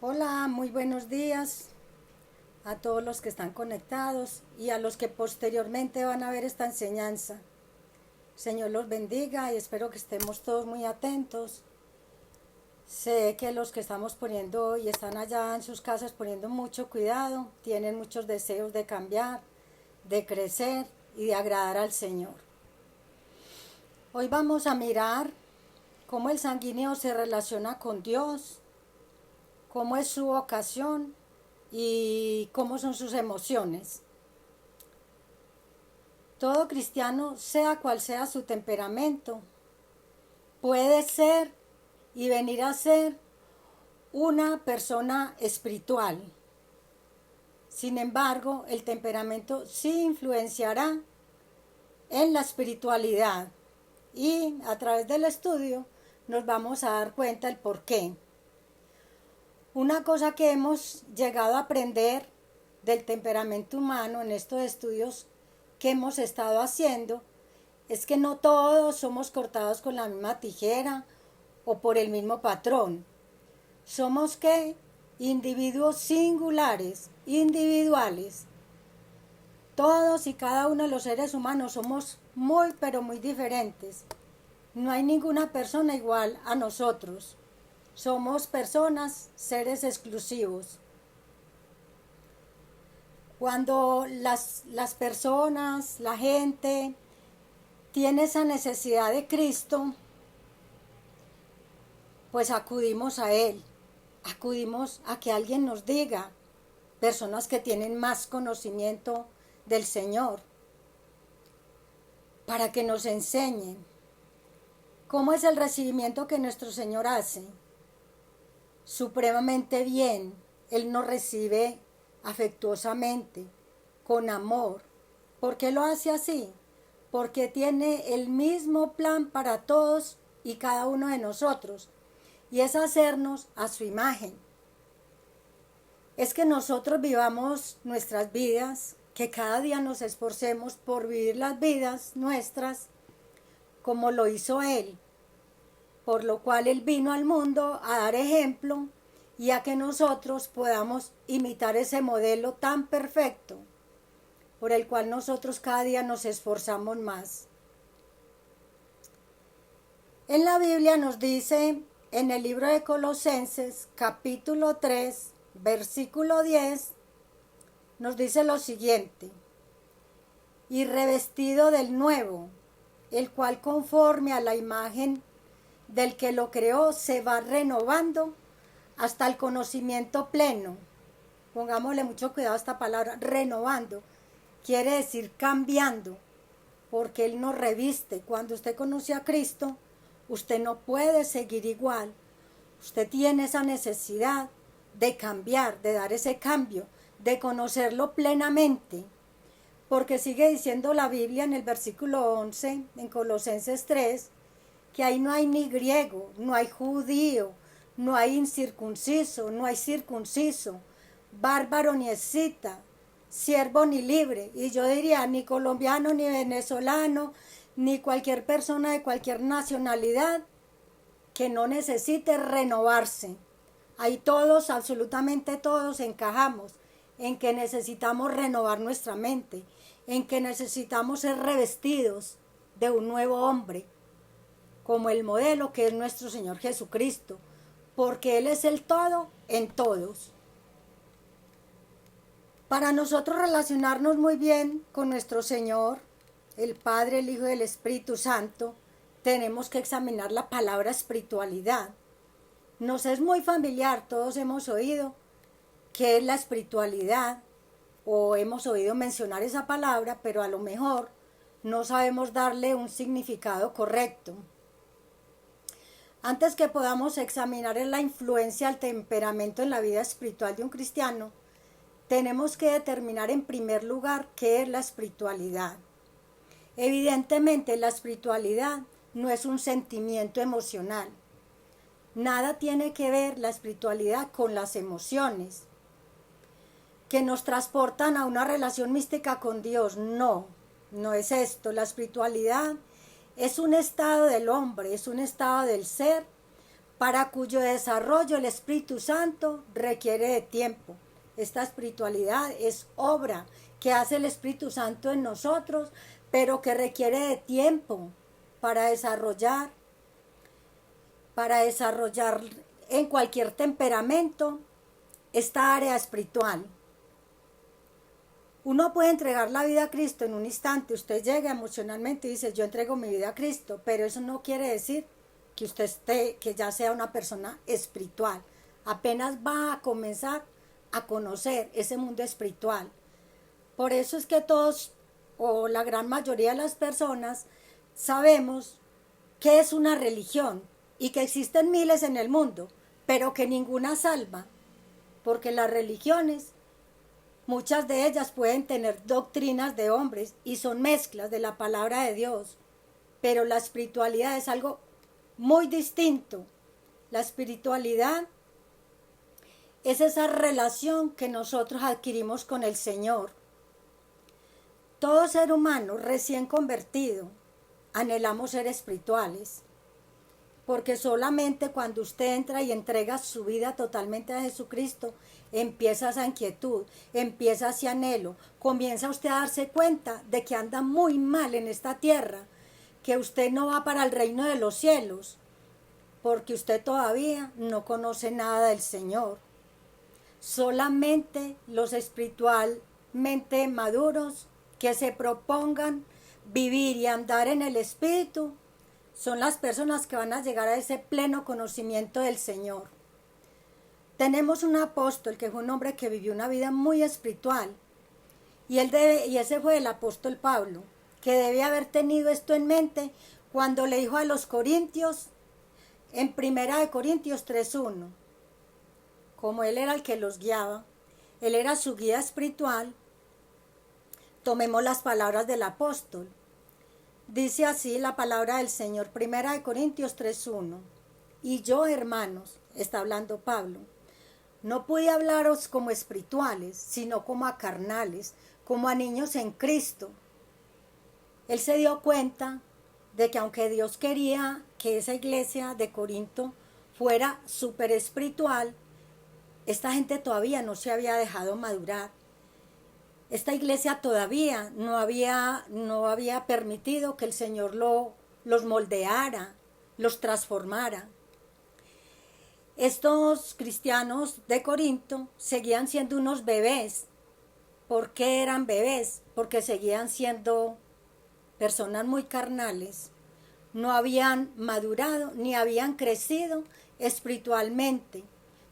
Hola, muy buenos días a todos los que están conectados y a los que posteriormente van a ver esta enseñanza. Señor los bendiga y espero que estemos todos muy atentos. Sé que los que estamos poniendo y están allá en sus casas poniendo mucho cuidado, tienen muchos deseos de cambiar, de crecer y de agradar al Señor. Hoy vamos a mirar cómo el sanguíneo se relaciona con Dios, cómo es su vocación y cómo son sus emociones. Todo cristiano, sea cual sea su temperamento, puede ser y venir a ser una persona espiritual. Sin embargo, el temperamento sí influenciará en la espiritualidad y a través del estudio nos vamos a dar cuenta el por qué. Una cosa que hemos llegado a aprender del temperamento humano en estos estudios que hemos estado haciendo es que no todos somos cortados con la misma tijera o por el mismo patrón. Somos ¿qué? Individuos singulares, individuales. Todos y cada uno de los seres humanos somos muy pero muy diferentes. No hay ninguna persona igual a nosotros. Somos personas, seres exclusivos. Cuando las personas, la gente, tiene esa necesidad de Cristo, pues acudimos a Él. Acudimos a que alguien nos diga, personas que tienen más conocimiento del Señor, para que nos enseñen cómo es el recibimiento que nuestro Señor hace. Supremamente bien, Él nos recibe afectuosamente, con amor. ¿Por qué lo hace así? Porque tiene el mismo plan para todos y cada uno de nosotros, y es hacernos a su imagen. Es que nosotros vivamos nuestras vidas, que cada día nos esforcemos por vivir las vidas nuestras como lo hizo Él, por lo cual Él vino al mundo a dar ejemplo y a que nosotros podamos imitar ese modelo tan perfecto, por el cual nosotros cada día nos esforzamos más. En la Biblia nos dice, en el libro de Colosenses, capítulo 3, versículo 10, nos dice lo siguiente: y revestido del nuevo, el cual conforme a la imagen del que lo creó se va renovando hasta el conocimiento pleno. Pongámosle mucho cuidado a esta palabra, renovando. Quiere decir cambiando, porque Él nos reviste. Cuando usted conoce a Cristo, usted no puede seguir igual. Usted tiene esa necesidad de cambiar, de dar ese cambio, de conocerlo plenamente. Porque sigue diciendo la Biblia en el versículo 11, en Colosenses 3, que ahí no hay ni griego, no hay judío, no hay incircunciso, no hay circunciso, bárbaro ni escita, siervo ni libre. Y yo diría, ni colombiano, ni venezolano, ni cualquier persona de cualquier nacionalidad que no necesite renovarse. Ahí todos, absolutamente todos, encajamos en que necesitamos renovar nuestra mente, en que necesitamos ser revestidos de un nuevo hombre, como el modelo que es nuestro Señor Jesucristo, porque Él es el todo en todos. Para nosotros relacionarnos muy bien con nuestro Señor, el Padre, el Hijo y el Espíritu Santo, tenemos que examinar la palabra espiritualidad. Nos es muy familiar, todos hemos oído qué es la espiritualidad, o hemos oído mencionar esa palabra, pero a lo mejor no sabemos darle un significado correcto. Antes que podamos examinar la influencia del temperamento en la vida espiritual de un cristiano, tenemos que determinar en primer lugar qué es la espiritualidad. Evidentemente, la espiritualidad no es un sentimiento emocional. Nada tiene que ver la espiritualidad con las emociones que nos transportan a una relación mística con Dios. No, no es esto. La espiritualidad es un estado del hombre, es un estado del ser para cuyo desarrollo el Espíritu Santo requiere de tiempo. Esta espiritualidad es obra que hace el Espíritu Santo en nosotros, pero que requiere de tiempo para desarrollar en cualquier temperamento esta área espiritual. Uno puede entregar la vida a Cristo en un instante. Usted llega emocionalmente y dice, yo entrego mi vida a Cristo, pero eso no quiere decir que que ya sea una persona espiritual. Apenas va a comenzar a conocer ese mundo espiritual. Por eso es que todos, o la gran mayoría de las personas, sabemos qué es una religión y que existen miles en el mundo, pero que ninguna salva, porque las religiones, muchas de ellas pueden tener doctrinas de hombres y son mezclas de la palabra de Dios, pero la espiritualidad es algo muy distinto. La espiritualidad es esa relación que nosotros adquirimos con el Señor. Todo ser humano recién convertido anhelamos ser espirituales, porque solamente cuando usted entra y entrega su vida totalmente a Jesucristo, empieza esa inquietud, empieza ese anhelo, comienza usted a darse cuenta de que anda muy mal en esta tierra, que usted no va para el reino de los cielos, porque usted todavía no conoce nada del Señor. Solamente los espiritualmente maduros que se propongan vivir y andar en el Espíritu son las personas que van a llegar a ese pleno conocimiento del Señor. Tenemos un apóstol que fue un hombre que vivió una vida muy espiritual y ese fue el apóstol Pablo, que debe haber tenido esto en mente cuando le dijo a los corintios en 1 Corintios 3:1, como él era el que los guiaba, él era su guía espiritual. Tomemos las palabras del apóstol. Dice así la palabra del Señor, 1 Corintios 3:1. Y yo, hermanos, está hablando Pablo, no pude hablaros como espirituales, sino como a carnales, como a niños en Cristo. Él se dio cuenta de que aunque Dios quería que esa iglesia de Corinto fuera súper espiritual, esta gente todavía no se había dejado madurar. Esta iglesia todavía no había permitido que el Señor los moldeara, los transformara. Estos cristianos de Corinto seguían siendo unos bebés. ¿Por qué eran bebés? Porque seguían siendo personas muy carnales. No habían madurado ni habían crecido espiritualmente,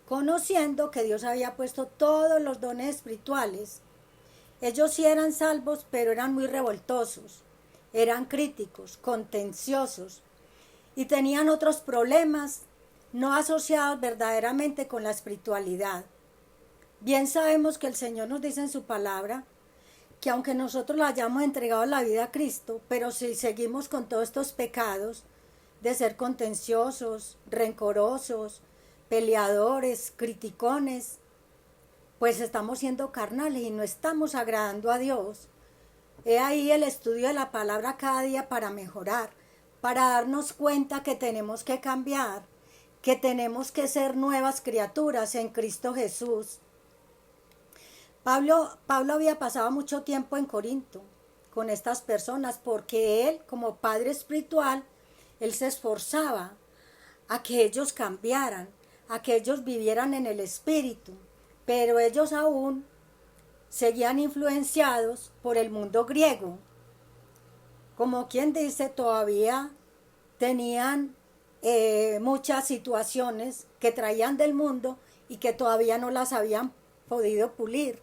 conociendo que Dios había puesto todos los dones espirituales. Ellos sí eran salvos, pero eran muy revoltosos, eran críticos, contenciosos y tenían otros problemas no asociados verdaderamente con la espiritualidad. Bien sabemos que el Señor nos dice en su palabra que aunque nosotros le hayamos entregado la vida a Cristo, pero si seguimos con todos estos pecados de ser contenciosos, rencorosos, peleadores, criticones, pues estamos siendo carnales y no estamos agradando a Dios. He ahí el estudio de la palabra cada día para mejorar, para darnos cuenta que tenemos que cambiar, que tenemos que ser nuevas criaturas en Cristo Jesús. Pablo había pasado mucho tiempo en Corinto con estas personas porque él, como padre espiritual, él se esforzaba a que ellos cambiaran, a que ellos vivieran en el Espíritu, pero ellos aún seguían influenciados por el mundo griego. Como quien dice, todavía tenían muchas situaciones que traían del mundo y que todavía no las habían podido pulir.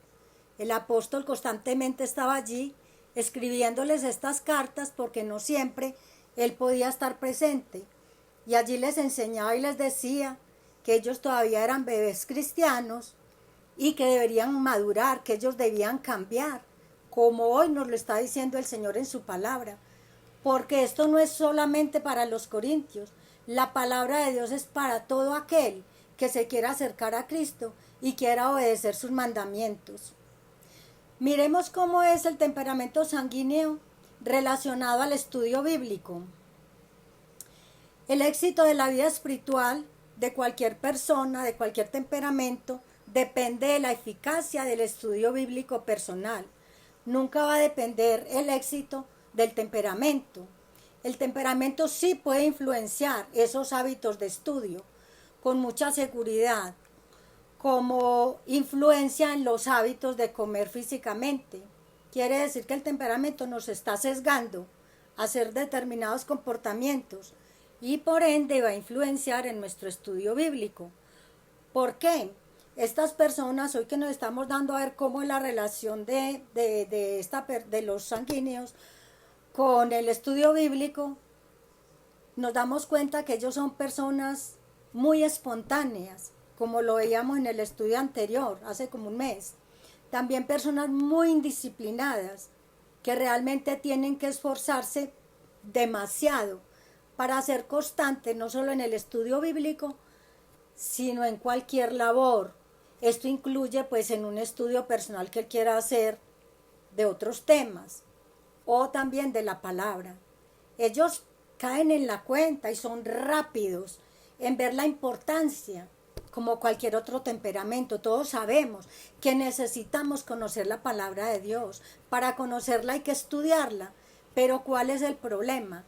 El apóstol constantemente estaba allí escribiéndoles estas cartas porque no siempre él podía estar presente. Y allí les enseñaba y les decía que ellos todavía eran bebés cristianos y que deberían madurar, que ellos debían cambiar, como hoy nos lo está diciendo el Señor en su palabra. Porque esto no es solamente para los corintios, la palabra de Dios es para todo aquel que se quiera acercar a Cristo y quiera obedecer sus mandamientos. Miremos cómo es el temperamento sanguíneo relacionado al estudio bíblico. El éxito de la vida espiritual de cualquier persona, de cualquier temperamento, depende de la eficacia del estudio bíblico personal. Nunca va a depender el éxito del temperamento. El temperamento sí puede influenciar esos hábitos de estudio con mucha seguridad, como influencia en los hábitos de comer físicamente. Quiere decir que el temperamento nos está sesgando a hacer determinados comportamientos y por ende va a influenciar en nuestro estudio bíblico. ¿Por qué? Estas personas, hoy que nos estamos dando a ver cómo es la relación de los sanguíneos con el estudio bíblico, nos damos cuenta que ellos son personas muy espontáneas, como lo veíamos en el estudio anterior, hace como un mes. También personas muy indisciplinadas, que realmente tienen que esforzarse demasiado para ser constantes, no solo en el estudio bíblico, sino en cualquier labor. Esto incluye pues en un estudio personal que él quiera hacer de otros temas o también de la palabra. Ellos caen en la cuenta y son rápidos en ver la importancia, como cualquier otro temperamento. Todos sabemos que necesitamos conocer la palabra de Dios. Para conocerla hay que estudiarla, pero ¿cuál es el problema?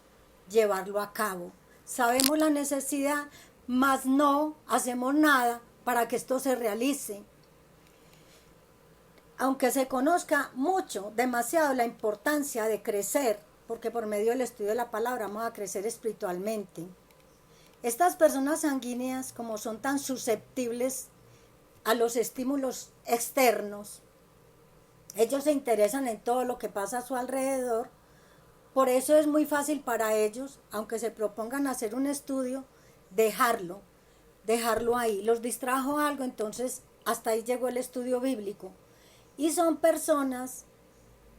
Llevarlo a cabo. Sabemos la necesidad, mas no hacemos nada para que esto se realice. Aunque se conozca mucho, demasiado, la importancia de crecer, porque por medio del estudio de la palabra vamos a crecer espiritualmente. Estas personas sanguíneas, como son tan susceptibles a los estímulos externos, ellos se interesan en todo lo que pasa a su alrededor. Por eso es muy fácil para ellos, aunque se propongan hacer un estudio, dejarlo ahí. Los distrajo algo, entonces hasta ahí llegó el estudio bíblico. Y son personas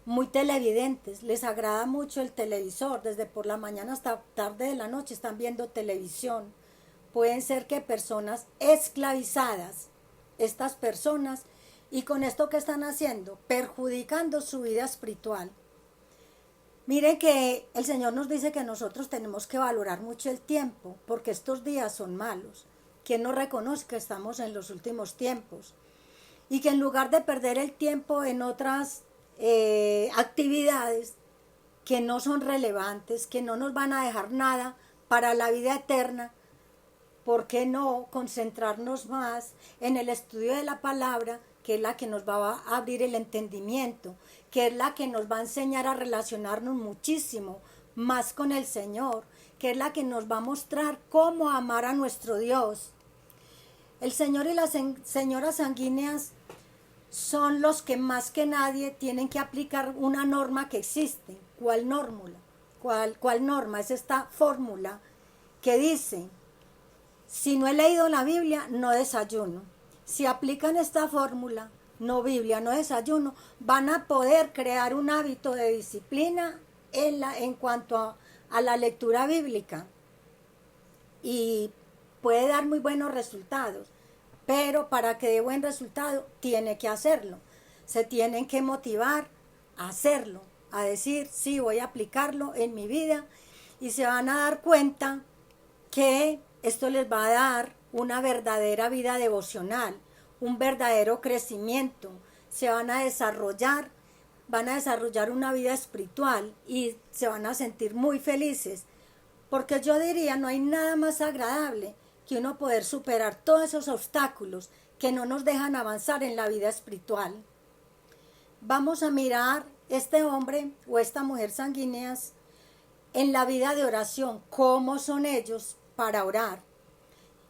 muy televidentes, les agrada mucho el televisor, desde por la mañana hasta tarde de la noche están viendo televisión. Pueden ser que personas esclavizadas, estas personas, y con esto que están haciendo, perjudicando su vida espiritual. Miren que el Señor nos dice que nosotros tenemos que valorar mucho el tiempo, porque estos días son malos. Quien no reconoce que estamos en los últimos tiempos. Y que en lugar de perder el tiempo en otras actividades que no son relevantes, que no nos van a dejar nada para la vida eterna, ¿por qué no concentrarnos más en el estudio de la palabra, que es la que nos va a abrir el entendimiento, que es la que nos va a enseñar a relacionarnos muchísimo más con el Señor, que es la que nos va a mostrar cómo amar a nuestro Dios? El Señor y las señoras sanguíneas son los que más que nadie tienen que aplicar una norma que existe. ¿Cuál norma? ¿Cuál norma? Es esta fórmula que dice: si no he leído la Biblia, no desayuno. Si aplican esta fórmula, no Biblia, no desayuno, van a poder crear un hábito de disciplina en cuanto a la lectura bíblica. Y puede dar muy buenos resultados. Pero para que dé buen resultado, tiene que hacerlo. Se tienen que motivar a hacerlo, a decir, sí, voy a aplicarlo en mi vida, y se van a dar cuenta que esto les va a dar una verdadera vida devocional, un verdadero crecimiento. Se van a desarrollar una vida espiritual y se van a sentir muy felices. Porque yo diría, no hay nada más agradable que uno poder superar todos esos obstáculos que no nos dejan avanzar en la vida espiritual. Vamos a mirar este hombre o esta mujer sanguíneas en la vida de oración, cómo son ellos para orar.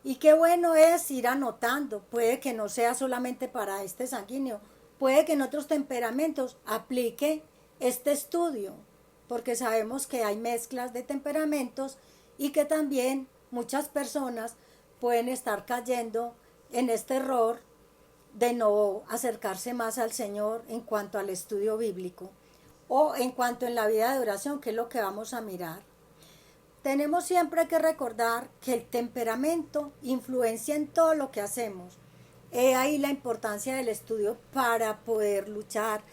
Y qué bueno es ir anotando, puede que no sea solamente para este sanguíneo, puede que en otros temperamentos aplique este estudio, porque sabemos que hay mezclas de temperamentos y que también muchas personas pueden estar cayendo en este error de no acercarse más al Señor en cuanto al estudio bíblico o en cuanto en la vida de oración, que es lo que vamos a mirar. Tenemos siempre que recordar que el temperamento influencia en todo lo que hacemos. He ahí la importancia del estudio para poder luchar,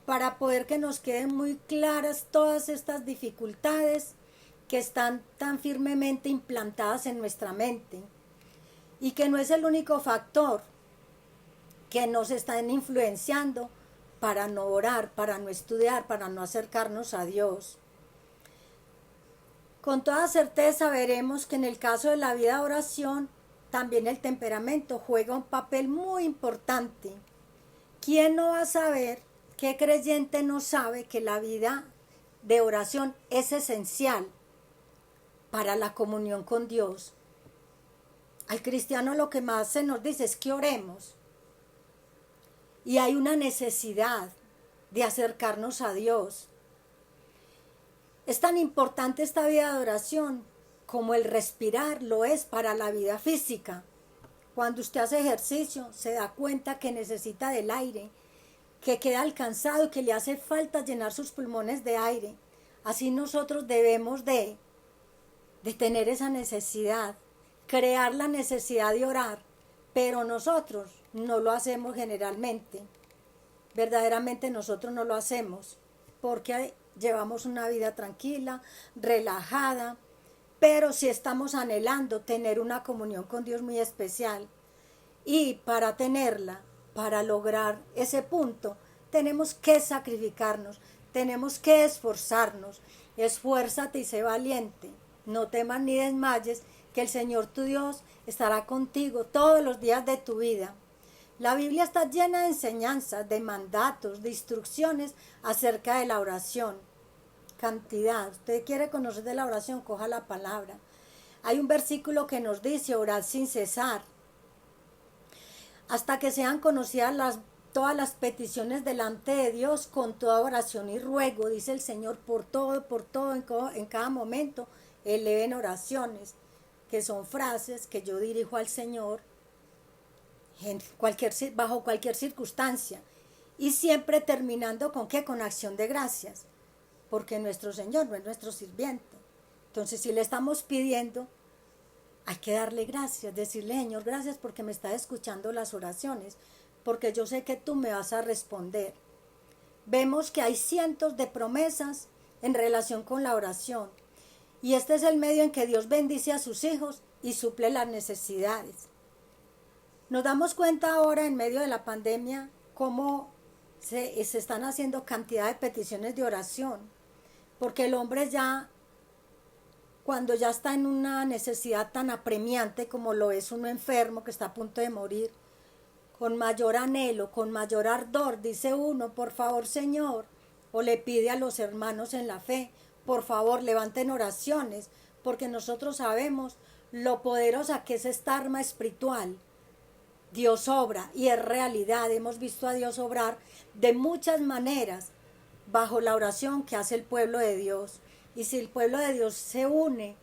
para poder que nos queden muy claras todas estas dificultades que están tan firmemente implantadas en nuestra mente. y que no es el único factor que nos están influenciando para no orar, para no estudiar, para no acercarnos a Dios. Con toda certeza veremos que en el caso de la vida de oración, también el temperamento juega un papel muy importante. ¿Quién no va a saber, qué creyente no sabe que la vida de oración es esencial para la comunión con Dios? Al cristiano lo que más se nos dice es que oremos. Y hay una necesidad de acercarnos a Dios. Es tan importante esta vida de oración como el respirar lo es para la vida física. Cuando usted hace ejercicio se da cuenta que necesita del aire, que queda cansado y que le hace falta llenar sus pulmones de aire. Así nosotros debemos de tener esa necesidad, crear la necesidad de orar, pero nosotros no lo hacemos generalmente. Verdaderamente nosotros no lo hacemos porque llevamos una vida tranquila, relajada, pero sí estamos anhelando tener una comunión con Dios muy especial. Y para tenerla, para lograr ese punto, tenemos que sacrificarnos, tenemos que esforzarnos. Esfuérzate y sé valiente, no temas ni desmayes, que el Señor tu Dios estará contigo todos los días de tu vida. La Biblia está llena de enseñanzas, de mandatos, de instrucciones acerca de la oración. Cantidad. Usted quiere conocer de la oración, coja la palabra. Hay un versículo que nos dice orar sin cesar, hasta que sean conocidas todas las peticiones delante de Dios con toda oración y ruego, dice el Señor, por todo, en cada momento, eleven oraciones, que son frases que yo dirijo al Señor bajo cualquier circunstancia, y siempre terminando ¿con qué? Con acción de gracias, porque nuestro Señor no es nuestro sirviente. Entonces, si le estamos pidiendo, hay que darle gracias, decirle, Señor, gracias porque me está escuchando las oraciones, porque yo sé que tú me vas a responder. Vemos que hay cientos de promesas en relación con la oración, y este es el medio en que Dios bendice a sus hijos y suple las necesidades. Nos damos cuenta ahora, en medio de la pandemia, cómo se están haciendo cantidad de peticiones de oración, porque el hombre ya, cuando ya está en una necesidad tan apremiante como lo es uno enfermo que está a punto de morir, con mayor anhelo, con mayor ardor, dice uno, por favor, Señor, o le pide a los hermanos en la fe, por favor, levanten oraciones, porque nosotros sabemos lo poderosa que es esta arma espiritual. Dios obra y es realidad, hemos visto a Dios obrar de muchas maneras bajo la oración que hace el pueblo de Dios. Y si el pueblo de Dios se une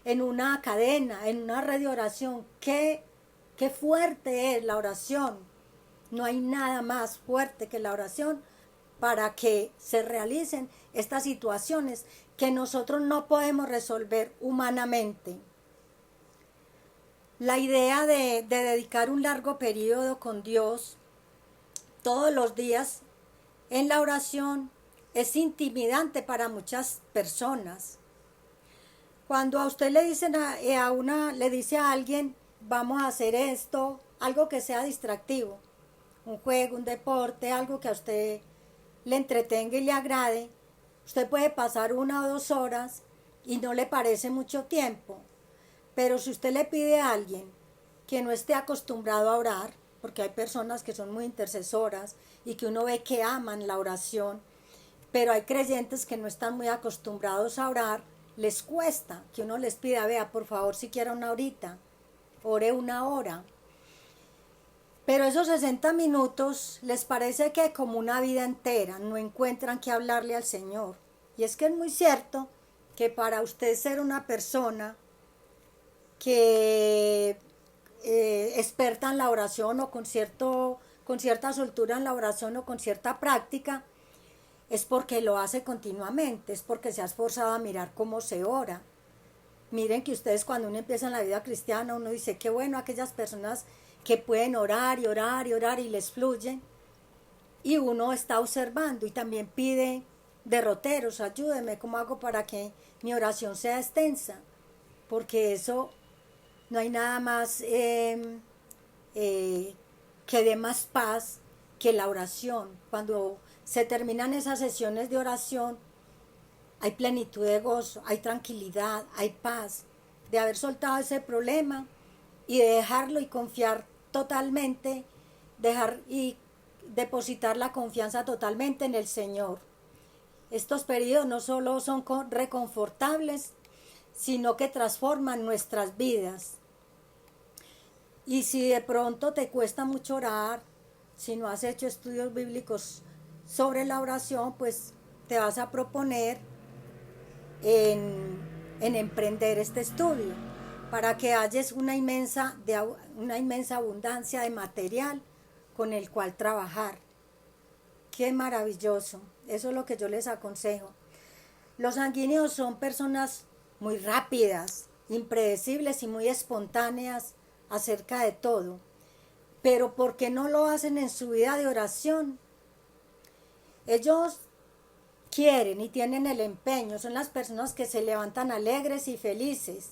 en una cadena, en una red de oración, qué fuerte es la oración. No hay nada más fuerte que la oración para que se realicen estas situaciones que nosotros no podemos resolver humanamente. La idea de dedicar un largo periodo con Dios todos los días en la oración es intimidante para muchas personas. Cuando a usted le dicen le dice a alguien, vamos a hacer esto, algo que sea distractivo, un juego, un deporte, algo que a usted le entretenga y le agrade, usted puede pasar 1 o 2 horas y no le parece mucho tiempo. Pero si usted le pide a alguien que no esté acostumbrado a orar, porque hay personas que son muy intercesoras y que uno ve que aman la oración, pero hay creyentes que no están muy acostumbrados a orar, les cuesta que uno les pida, vea, por favor, siquiera una horita, ore 1 hora. Pero esos 60 minutos les parece que como una vida entera, no encuentran que hablarle al Señor. Y es que es muy cierto que para usted ser una persona que experta en la oración o con cierta soltura en la oración o con cierta práctica, es porque lo hace continuamente, es porque se ha esforzado a mirar cómo se ora. Miren que ustedes cuando uno empieza en la vida cristiana, uno dice, qué bueno aquellas personas que pueden orar y orar y orar y les fluye, y uno está observando y también pide derroteros, ayúdeme, ¿cómo hago para que mi oración sea extensa? Porque eso No hay nada más que dé más paz que la oración. Cuando se terminan esas sesiones de oración, hay plenitud de gozo, hay tranquilidad, hay paz, de haber soltado ese problema y de dejarlo y confiar totalmente, dejar y depositar la confianza totalmente en el Señor. Estos periodos no solo son reconfortables, sino que transforman nuestras vidas. Y si de pronto te cuesta mucho orar, si no has hecho estudios bíblicos sobre la oración, pues te vas a proponer en emprender este estudio para que halles una inmensa abundancia de material con el cual trabajar. Qué maravilloso, eso es lo que yo les aconsejo. Los sanguíneos son personas muy rápidas, impredecibles y muy espontáneas acerca de todo. Pero ¿por qué no lo hacen en su vida de oración? Ellos quieren y tienen el empeño, son las personas que se levantan alegres y felices.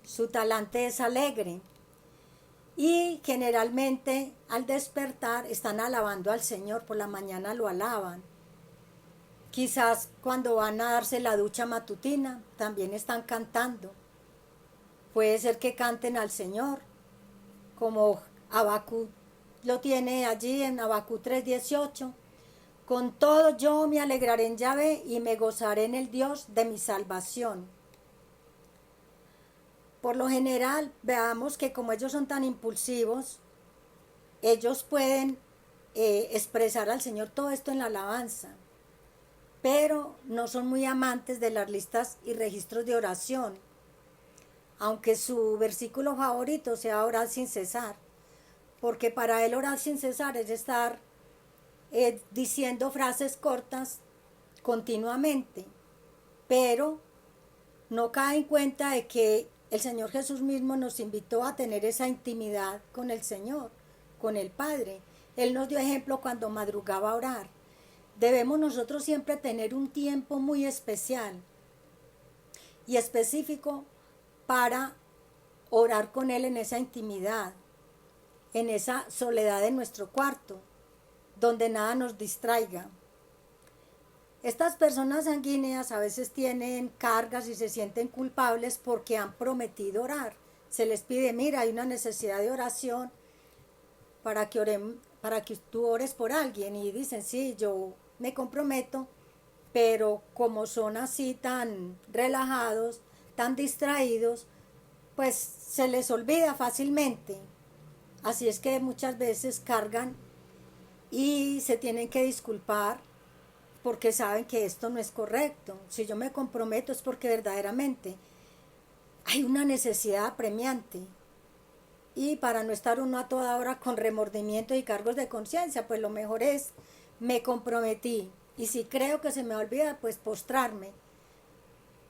Su talante es alegre. Y generalmente al despertar están alabando al Señor, por la mañana lo alaban. Quizás cuando van a darse la ducha matutina también están cantando. Puede ser que canten al Señor, como Habacuc lo tiene allí en Habacuc 3:18. Con todo yo me alegraré en Yahvé y me gozaré en el Dios de mi salvación. Por lo general, veamos que como ellos son tan impulsivos, ellos pueden expresar al Señor todo esto en la alabanza, pero no son muy amantes de las listas y registros de oración, aunque su versículo favorito sea orar sin cesar, porque para él orar sin cesar es estar diciendo frases cortas continuamente, pero no cae en cuenta de que el Señor Jesús mismo nos invitó a tener esa intimidad con el Señor, con el Padre. Él nos dio ejemplo cuando madrugaba a orar. Debemos nosotros siempre tener un tiempo muy especial y específico para orar con Él en esa intimidad, en esa soledad de nuestro cuarto, donde nada nos distraiga. Estas personas sanguíneas a veces tienen cargas y se sienten culpables porque han prometido orar. Se les pide, mira, hay una necesidad de oración para que tú ores por alguien. Y dicen, sí, yo me comprometo, pero como son así tan relajados, tan distraídos, pues se les olvida fácilmente. Así es que muchas veces cargan y se tienen que disculpar porque saben que esto no es correcto. Si yo me comprometo es porque verdaderamente hay una necesidad apremiante. Y para no estar uno a toda hora con remordimientos y cargos de conciencia, pues lo mejor es, me comprometí. Y si creo que se me olvida, pues postrarme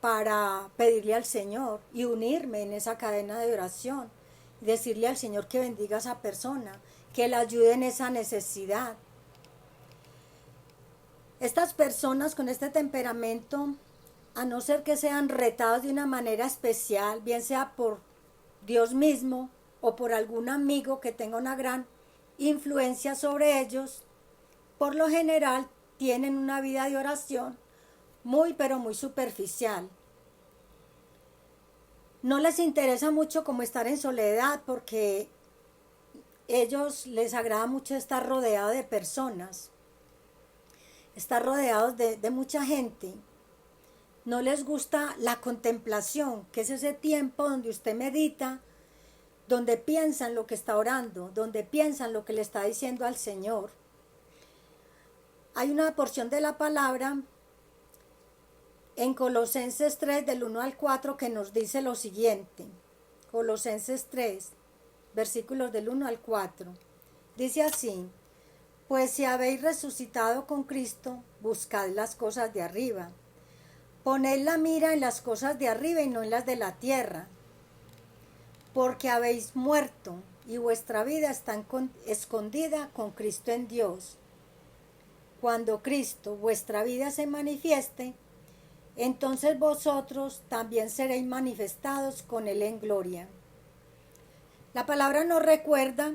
para pedirle al Señor y unirme en esa cadena de oración. Y decirle al Señor que bendiga a esa persona, que le ayude en esa necesidad. Estas personas con este temperamento, a no ser que sean retados de una manera especial, bien sea por Dios mismo o por algún amigo que tenga una gran influencia sobre ellos, por lo general tienen una vida de oración muy pero muy superficial. No les interesa mucho como estar en soledad porque ellos les agrada mucho estar rodeados de personas, estar rodeados de mucha gente. No les gusta la contemplación, que es ese tiempo donde usted medita, donde piensa en lo que está orando, donde piensa en lo que le está diciendo al Señor. Hay una porción de la palabra en Colosenses 3, del 1 al 4, que nos dice lo siguiente. Colosenses 3, versículos del 1 al 4. Dice así: pues si habéis resucitado con Cristo, buscad las cosas de arriba. Poned la mira en las cosas de arriba y no en las de la tierra. Porque habéis muerto y vuestra vida está escondida con Cristo en Dios. Cuando Cristo, vuestra vida, se manifieste, entonces vosotros también seréis manifestados con Él en gloria. La palabra nos recuerda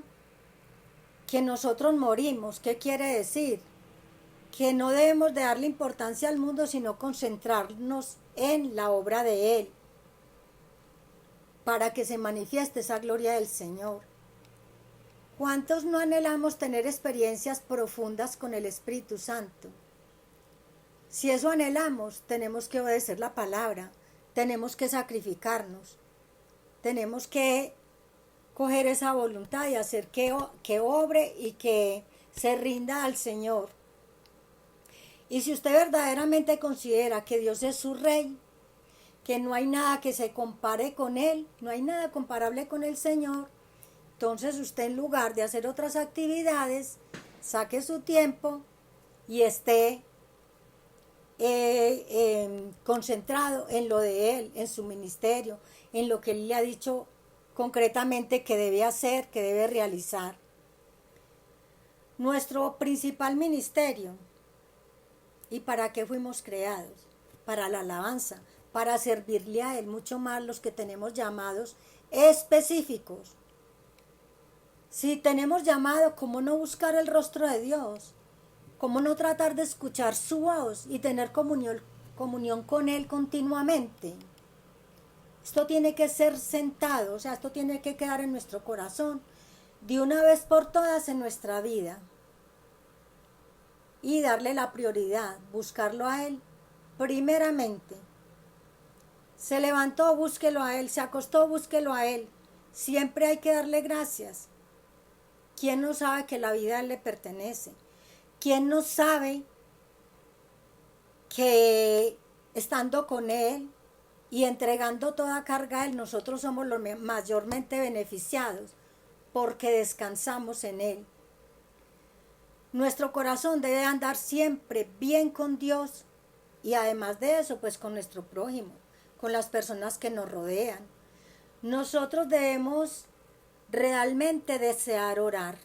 que nosotros morimos. ¿Qué quiere decir? Que no debemos de darle importancia al mundo, sino concentrarnos en la obra de Él, para que se manifieste esa gloria del Señor. ¿Cuántos no anhelamos tener experiencias profundas con el Espíritu Santo? Si eso anhelamos, tenemos que obedecer la palabra, tenemos que sacrificarnos, tenemos que coger esa voluntad y hacer que obre y que se rinda al Señor. Y si usted verdaderamente considera que Dios es su Rey, que no hay nada que se compare con Él, no hay nada comparable con el Señor, entonces usted, en lugar de hacer otras actividades, saque su tiempo y esté concentrado en lo de Él, en su ministerio, en lo que Él le ha dicho concretamente que debe hacer, que debe realizar. Nuestro principal ministerio, ¿y para qué fuimos creados? Para la alabanza, para servirle a Él, mucho más los que tenemos llamados específicos. Si tenemos llamado, ¿cómo no buscar el rostro de Dios? ¿Cómo no tratar de escuchar su voz y tener comunión con Él continuamente? Esto tiene que ser sentado, o sea, esto tiene que quedar en nuestro corazón de una vez por todas en nuestra vida. Y darle la prioridad, buscarlo a Él primeramente. Se levantó, búsquelo a Él, se acostó, búsquelo a Él. Siempre hay que darle gracias. ¿Quién no sabe que la vida a Él le pertenece? ¿Quién no sabe que estando con Él y entregando toda carga a Él, nosotros somos los mayormente beneficiados porque descansamos en Él? Nuestro corazón debe andar siempre bien con Dios y además de eso, pues con nuestro prójimo, con las personas que nos rodean. Nosotros debemos realmente desear orar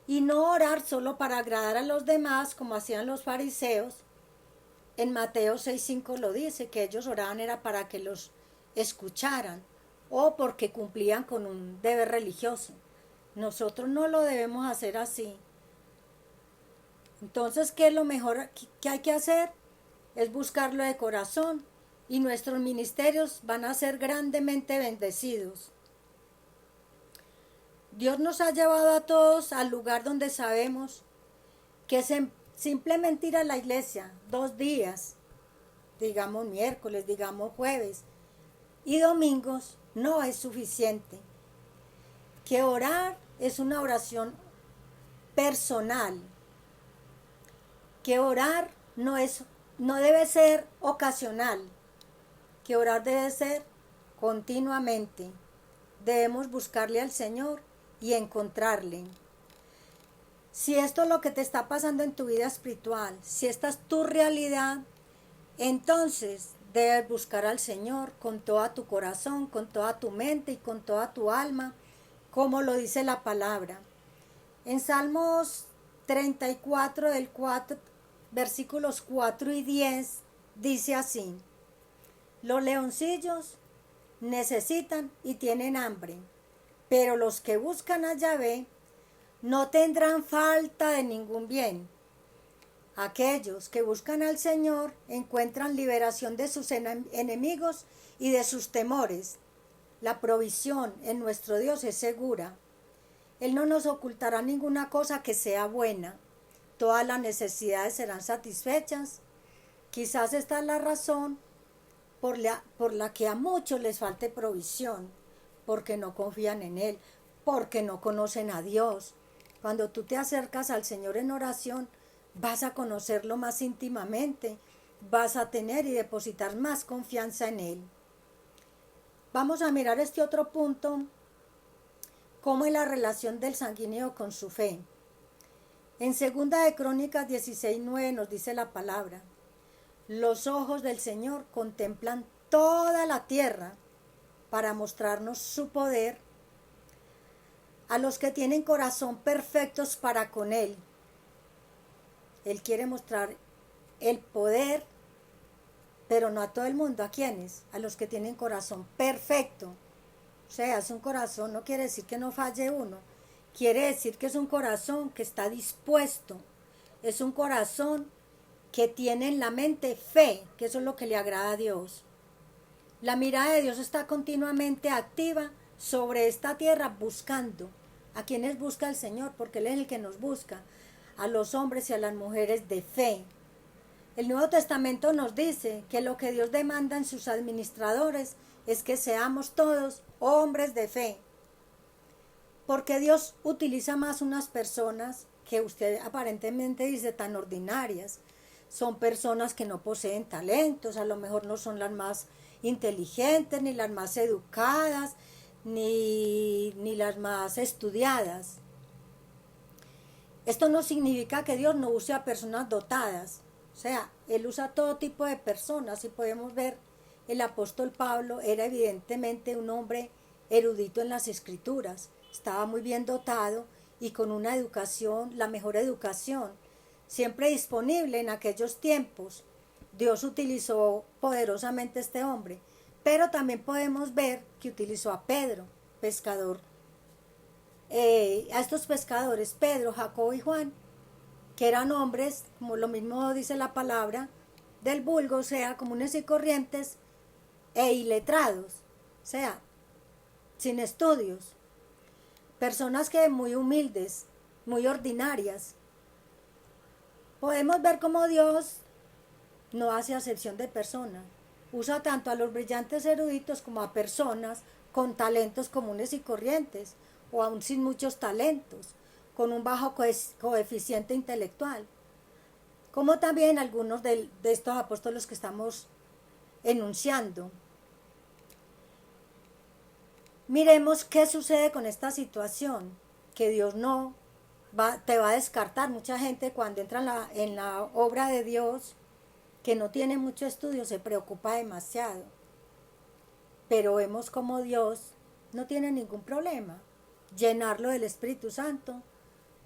y no orar solo para agradar a los demás como hacían los fariseos. En Mateo 6:5 lo dice, que ellos oraban era para que los escucharan o porque cumplían con un deber religioso. Nosotros no lo debemos hacer así. Entonces, ¿qué es lo mejor que hay que hacer? Es buscarlo de corazón y nuestros ministerios van a ser grandemente bendecidos. Dios nos ha llevado a todos al lugar donde sabemos que simplemente ir a la iglesia 2 días, digamos miércoles, digamos jueves y domingos, no es suficiente. Que orar es una oración personal. Que orar no debe ser ocasional. Que orar debe ser continuamente. Debemos buscarle al Señor y encontrarle. Si esto es lo que te está pasando en tu vida espiritual, si esta es tu realidad, entonces debes buscar al Señor con todo tu corazón, con toda tu mente y con toda tu alma, como lo dice la palabra. En Salmos 34, versículos 4 y 10, dice así: los leoncillos necesitan y tienen hambre, pero los que buscan a Yahvé no tendrán falta de ningún bien. Aquellos que buscan al Señor encuentran liberación de sus enemigos y de sus temores. La provisión en nuestro Dios es segura. Él no nos ocultará ninguna cosa que sea buena. Todas las necesidades serán satisfechas. Quizás esta es la razón por la que a muchos les falte provisión, porque no confían en Él, porque no conocen a Dios. Cuando tú te acercas al Señor en oración, vas a conocerlo más íntimamente, vas a tener y depositar más confianza en Él. Vamos a mirar este otro punto, cómo es la relación del sanguíneo con su fe. En 2 de Crónicas 16:9 nos dice la palabra: los ojos del Señor contemplan toda la tierra para mostrarnos su poder a los que tienen corazón perfectos para con Él. Él quiere mostrar el poder pero no a todo el mundo. ¿A quiénes? A los que tienen corazón perfecto. O sea, es un corazón, no quiere decir que no falle uno, quiere decir que es un corazón que está dispuesto, es un corazón que tiene en la mente fe, que eso es lo que le agrada a Dios. La mirada de Dios está continuamente activa sobre esta tierra buscando. ¿A quiénes busca el Señor? Porque Él es el que nos busca, a los hombres y a las mujeres de fe. El Nuevo Testamento nos dice que lo que Dios demanda en sus administradores es que seamos todos hombres de fe. Porque Dios utiliza más unas personas que usted aparentemente dice tan ordinarias. Son personas que no poseen talentos, a lo mejor no son las más inteligentes, ni las más educadas, ni las más estudiadas. Esto no significa que Dios no use a personas dotadas. O sea, Él usa todo tipo de personas y podemos ver, el apóstol Pablo era evidentemente un hombre erudito en las escrituras, estaba muy bien dotado y con una educación, la mejor educación, siempre disponible en aquellos tiempos. Dios utilizó poderosamente a este hombre, pero también podemos ver que utilizó a Pedro, pescador, a estos pescadores, Pedro, Jacobo y Juan, que eran hombres, como lo mismo dice la palabra, del vulgo, o sea, comunes y corrientes, e iletrados, o sea, sin estudios, personas que muy humildes, muy ordinarias. Podemos ver cómo Dios no hace acepción de personas, usa tanto a los brillantes eruditos como a personas con talentos comunes y corrientes, o aún sin muchos talentos, con un bajo coeficiente intelectual, como también algunos de estos apóstoles que estamos enunciando. Miremos qué sucede con esta situación, que Dios no te va a descartar. Mucha gente cuando entra en la obra de Dios, que no tiene mucho estudio, se preocupa demasiado. Pero vemos como Dios no tiene ningún problema llenarlo del Espíritu Santo,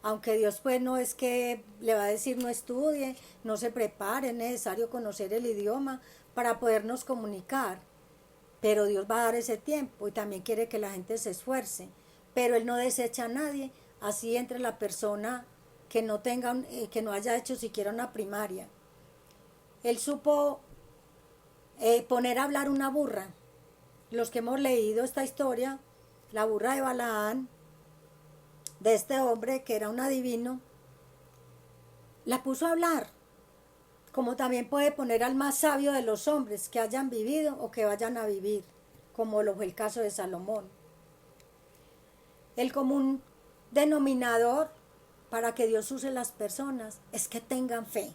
aunque Dios pues no es que le va a decir no estudie, no se prepare, es necesario conocer el idioma para podernos comunicar, pero Dios va a dar ese tiempo y también quiere que la gente se esfuerce, pero Él no desecha a nadie, así entre la persona que no tenga, que no haya hecho siquiera una primaria. Él supo poner a hablar una burra. Los que hemos leído esta historia, la burra de Balaán, de este hombre que era un adivino, la puso a hablar, como también puede poner al más sabio de los hombres que hayan vivido o que vayan a vivir, como lo fue el caso de Salomón. El común denominador para que Dios use las personas es que tengan fe,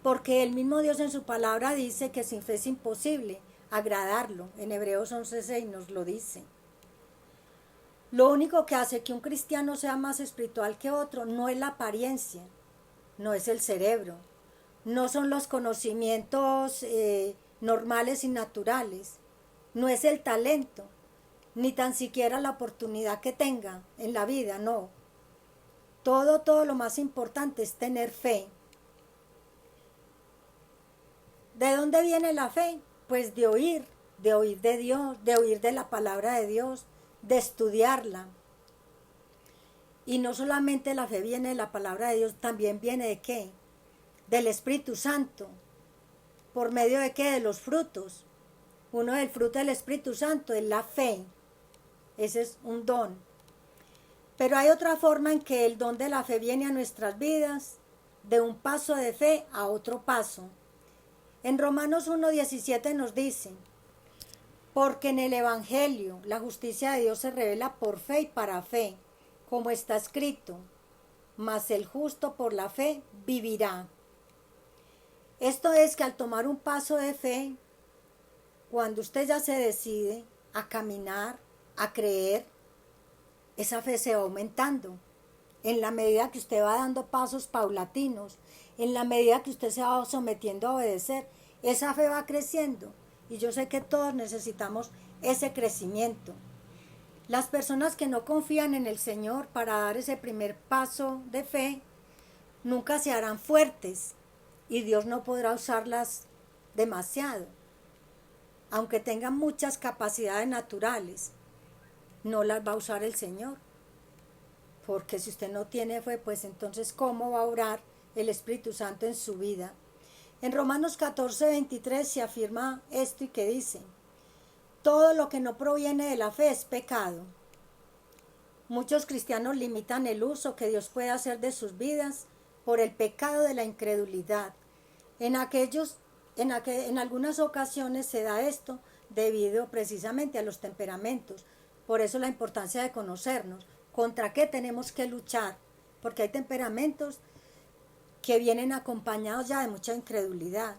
porque el mismo Dios en su palabra dice que sin fe es imposible agradarlo. En Hebreos 11:6 nos lo dice. Lo único que hace que un cristiano sea más espiritual que otro no es la apariencia, no es el cerebro, no son los conocimientos normales y naturales, no es el talento, ni tan siquiera la oportunidad que tenga en la vida, no. Todo lo más importante es tener fe. ¿De dónde viene la fe? Pues de oír de Dios, de oír de la palabra de Dios, de estudiarla. Y no solamente la fe viene de la palabra de Dios, también viene de ¿qué? Del Espíritu Santo. ¿Por medio de qué? De los frutos. Uno del fruto del Espíritu Santo es la fe. Ese es un don. Pero hay otra forma en que el don de la fe viene a nuestras vidas, de un paso de fe a otro paso. En Romanos 1:17 nos dice: porque en el Evangelio la justicia de Dios se revela por fe y para fe, como está escrito, mas el justo por la fe vivirá. Esto es que al tomar un paso de fe, cuando usted ya se decide a caminar, a creer, esa fe se va aumentando. En la medida que usted va dando pasos paulatinos, en la medida que usted se va sometiendo a obedecer, esa fe va creciendo. Y yo sé que todos necesitamos ese crecimiento. Las personas que no confían en el Señor para dar ese primer paso de fe, nunca se harán fuertes y Dios no podrá usarlas demasiado, aunque tengan muchas capacidades naturales, no las va a usar el Señor. Porque si usted no tiene fe, pues entonces ¿cómo va a obrar el Espíritu Santo en su vida? En Romanos 14:23 se afirma esto y que dice: todo lo que no proviene de la fe es pecado. Muchos cristianos limitan el uso que Dios puede hacer de sus vidas por el pecado de la incredulidad. En algunas ocasiones se da esto debido precisamente a los temperamentos. Por eso la importancia de conocernos. ¿Contra qué tenemos que luchar? Porque hay temperamentos que vienen acompañados ya de mucha incredulidad.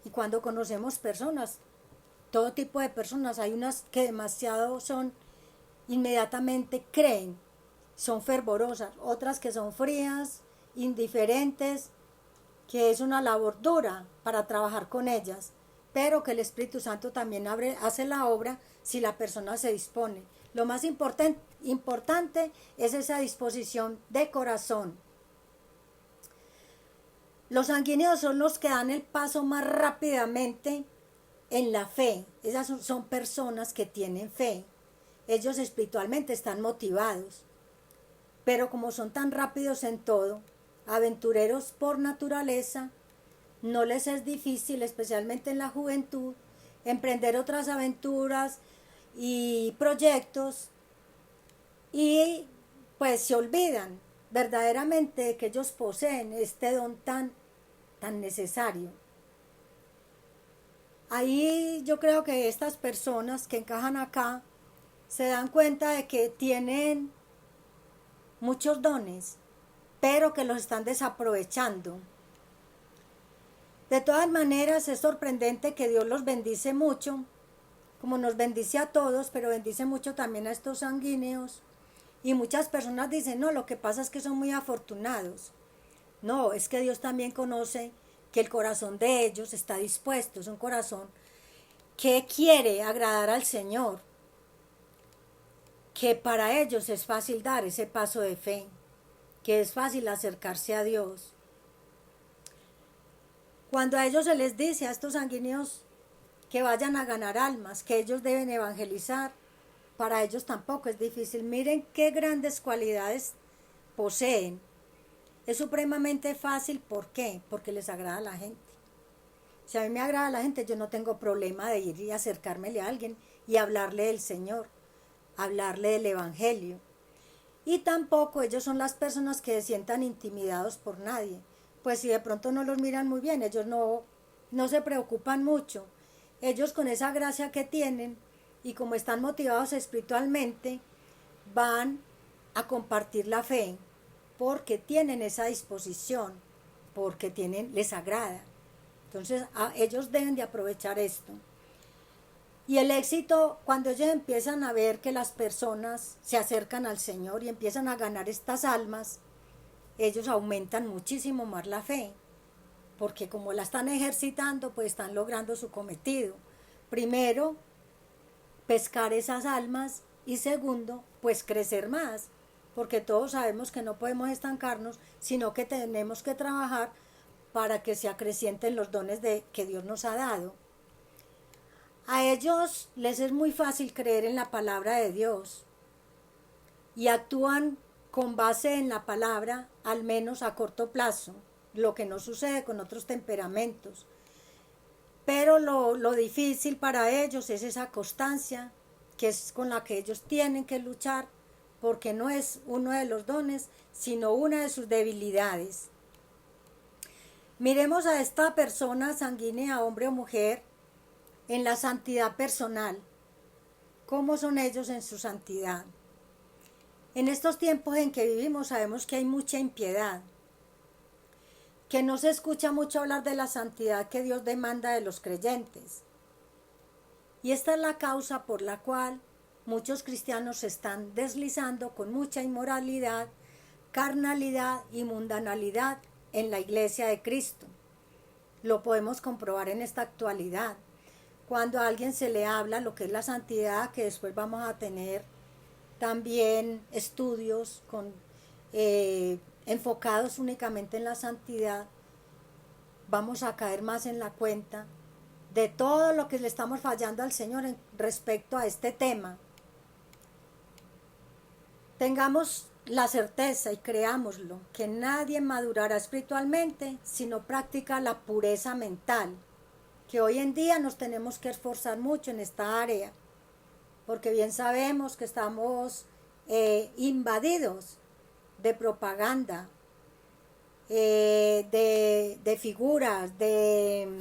Y cuando conocemos personas, todo tipo de personas, hay unas que demasiado son, inmediatamente creen, son fervorosas, otras que son frías, indiferentes, que es una labor dura para trabajar con ellas, pero que el Espíritu Santo también hace la obra si la persona se dispone. Lo más importante es esa disposición de corazón. Los sanguíneos son los que dan el paso más rápidamente en la fe. Esas son personas que tienen fe. Ellos espiritualmente están motivados, pero como son tan rápidos en todo, aventureros por naturaleza, no les es difícil, especialmente en la juventud, emprender otras aventuras y proyectos, y pues se olvidan verdaderamente que ellos poseen este don tan necesario. Ahí yo creo que estas personas que encajan acá se dan cuenta de que tienen muchos dones, pero que los están desaprovechando. De todas maneras, es sorprendente que Dios los bendice mucho, como nos bendice a todos, pero bendice mucho también a estos sanguíneos. Y muchas personas dicen, no, lo que pasa es que son muy afortunados. No, es que Dios también conoce que el corazón de ellos está dispuesto, es un corazón que quiere agradar al Señor, que para ellos es fácil dar ese paso de fe, que es fácil acercarse a Dios. Cuando a ellos se les dice, a estos sanguíneos, que vayan a ganar almas, que ellos deben evangelizar, para ellos tampoco es difícil. Miren qué grandes cualidades poseen. Es supremamente fácil, ¿por qué? Porque les agrada a la gente. Si a mí me agrada a la gente, yo no tengo problema de ir y acercármele a alguien y hablarle del Señor, hablarle del Evangelio. Y tampoco ellos son las personas que se sientan intimidados por nadie. Pues si de pronto no los miran muy bien, ellos no se preocupan mucho. Ellos con esa gracia que tienen y como están motivados espiritualmente, van a compartir la fe porque tienen esa disposición, porque les agrada. Entonces ellos deben de aprovechar esto. Y el éxito, cuando ellos empiezan a ver que las personas se acercan al Señor y empiezan a ganar estas almas, ellos aumentan muchísimo más la fe, porque como la están ejercitando, pues están logrando su cometido. Primero, pescar esas almas, y segundo, pues crecer más, porque todos sabemos que no podemos estancarnos, sino que tenemos que trabajar para que se acrecienten los dones que Dios nos ha dado. A ellos les es muy fácil creer en la palabra de Dios y actúan con base en la palabra, al menos a corto plazo, lo que no sucede con otros temperamentos. Pero lo difícil para ellos es esa constancia, que es con la que ellos tienen que luchar, porque no es uno de los dones, sino una de sus debilidades. Miremos a esta persona sanguínea, hombre o mujer, en la santidad personal. ¿Cómo son ellos en su santidad? En estos tiempos en que vivimos sabemos que hay mucha impiedad, que no se escucha mucho hablar de la santidad que Dios demanda de los creyentes. Y esta es la causa por la cual muchos cristianos se están deslizando con mucha inmoralidad, carnalidad y mundanalidad en la iglesia de Cristo. Lo podemos comprobar en esta actualidad. Cuando a alguien se le habla lo que es la santidad, que después vamos a tener también estudios enfocados únicamente en la santidad, vamos a caer más en la cuenta de todo lo que le estamos fallando al Señor respecto a este tema. Tengamos la certeza y creámoslo, que nadie madurará espiritualmente si no practica la pureza mental, que hoy en día nos tenemos que esforzar mucho en esta área, porque bien sabemos que estamos invadidos de propaganda, de figuras, de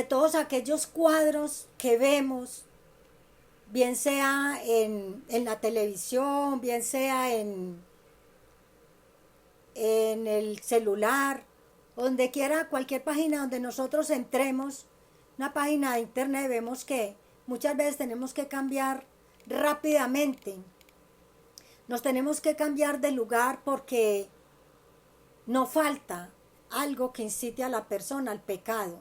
todos aquellos cuadros que vemos, bien sea en la televisión, bien sea en el celular, donde quiera, cualquier página donde nosotros entremos, una página de internet, vemos que muchas veces tenemos que cambiar rápidamente. Nos tenemos que cambiar de lugar porque no falta algo que incite a la persona al pecado.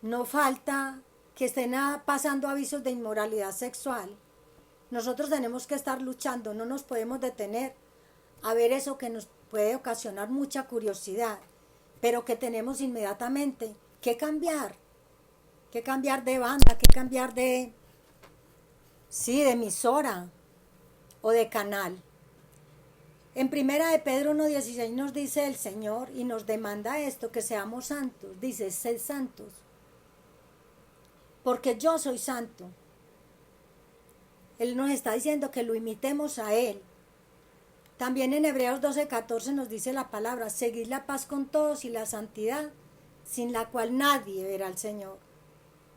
No falta que estén pasando avisos de inmoralidad sexual. Nosotros tenemos que estar luchando, no nos podemos detener a ver eso que nos puede ocasionar mucha curiosidad, pero que tenemos inmediatamente que cambiar de banda, que cambiar de emisora o de canal. En primera de Pedro 1:16 nos dice el Señor y nos demanda esto, que seamos santos. Dice, sed santos, porque yo soy santo. Él nos está diciendo que lo imitemos a Él. También en Hebreos 12:14 nos dice la palabra, seguid la paz con todos y la santidad, sin la cual nadie verá al Señor.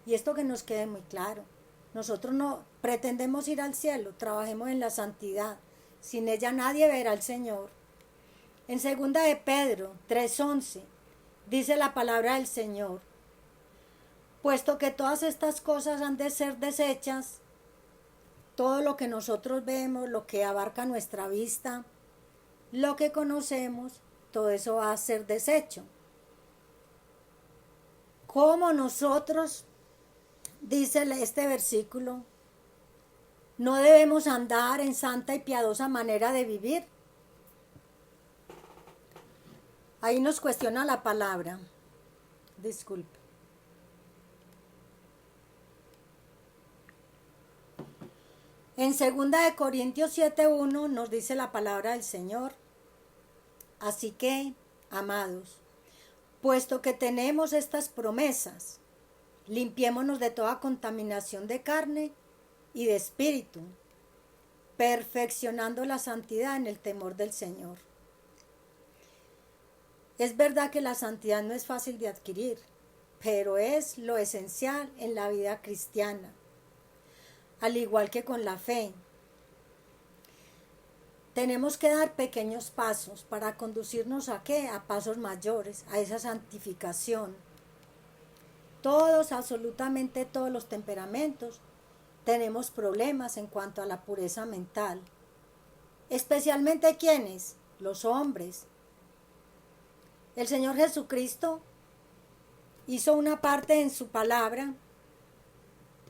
Y esto que nos quede muy claro. Nosotros no pretendemos ir al cielo, trabajemos en la santidad. Sin ella nadie verá al Señor. En segunda de Pedro 3:11 dice la palabra del Señor, puesto que todas estas cosas han de ser desechas, todo lo que nosotros vemos, lo que abarca nuestra vista, lo que conocemos, todo eso va a ser desecho. ¿Cómo nosotros, dice este versículo, no debemos andar en santa y piadosa manera de vivir? Ahí nos cuestiona la palabra. Disculpe. En 2 Corintios 7:1 nos dice la palabra del Señor. Así que, amados, puesto que tenemos estas promesas, limpiémonos de toda contaminación de carne y de espíritu, perfeccionando la santidad en el temor del Señor. Es verdad que la santidad no es fácil de adquirir, pero es lo esencial en la vida cristiana, al igual que con la fe. Tenemos que dar pequeños pasos para conducirnos ¿a qué? A pasos mayores, a esa santificación. Todos, absolutamente todos los temperamentos, tenemos problemas en cuanto a la pureza mental. Especialmente ¿quiénes? Los hombres. El Señor Jesucristo hizo una parte en su palabra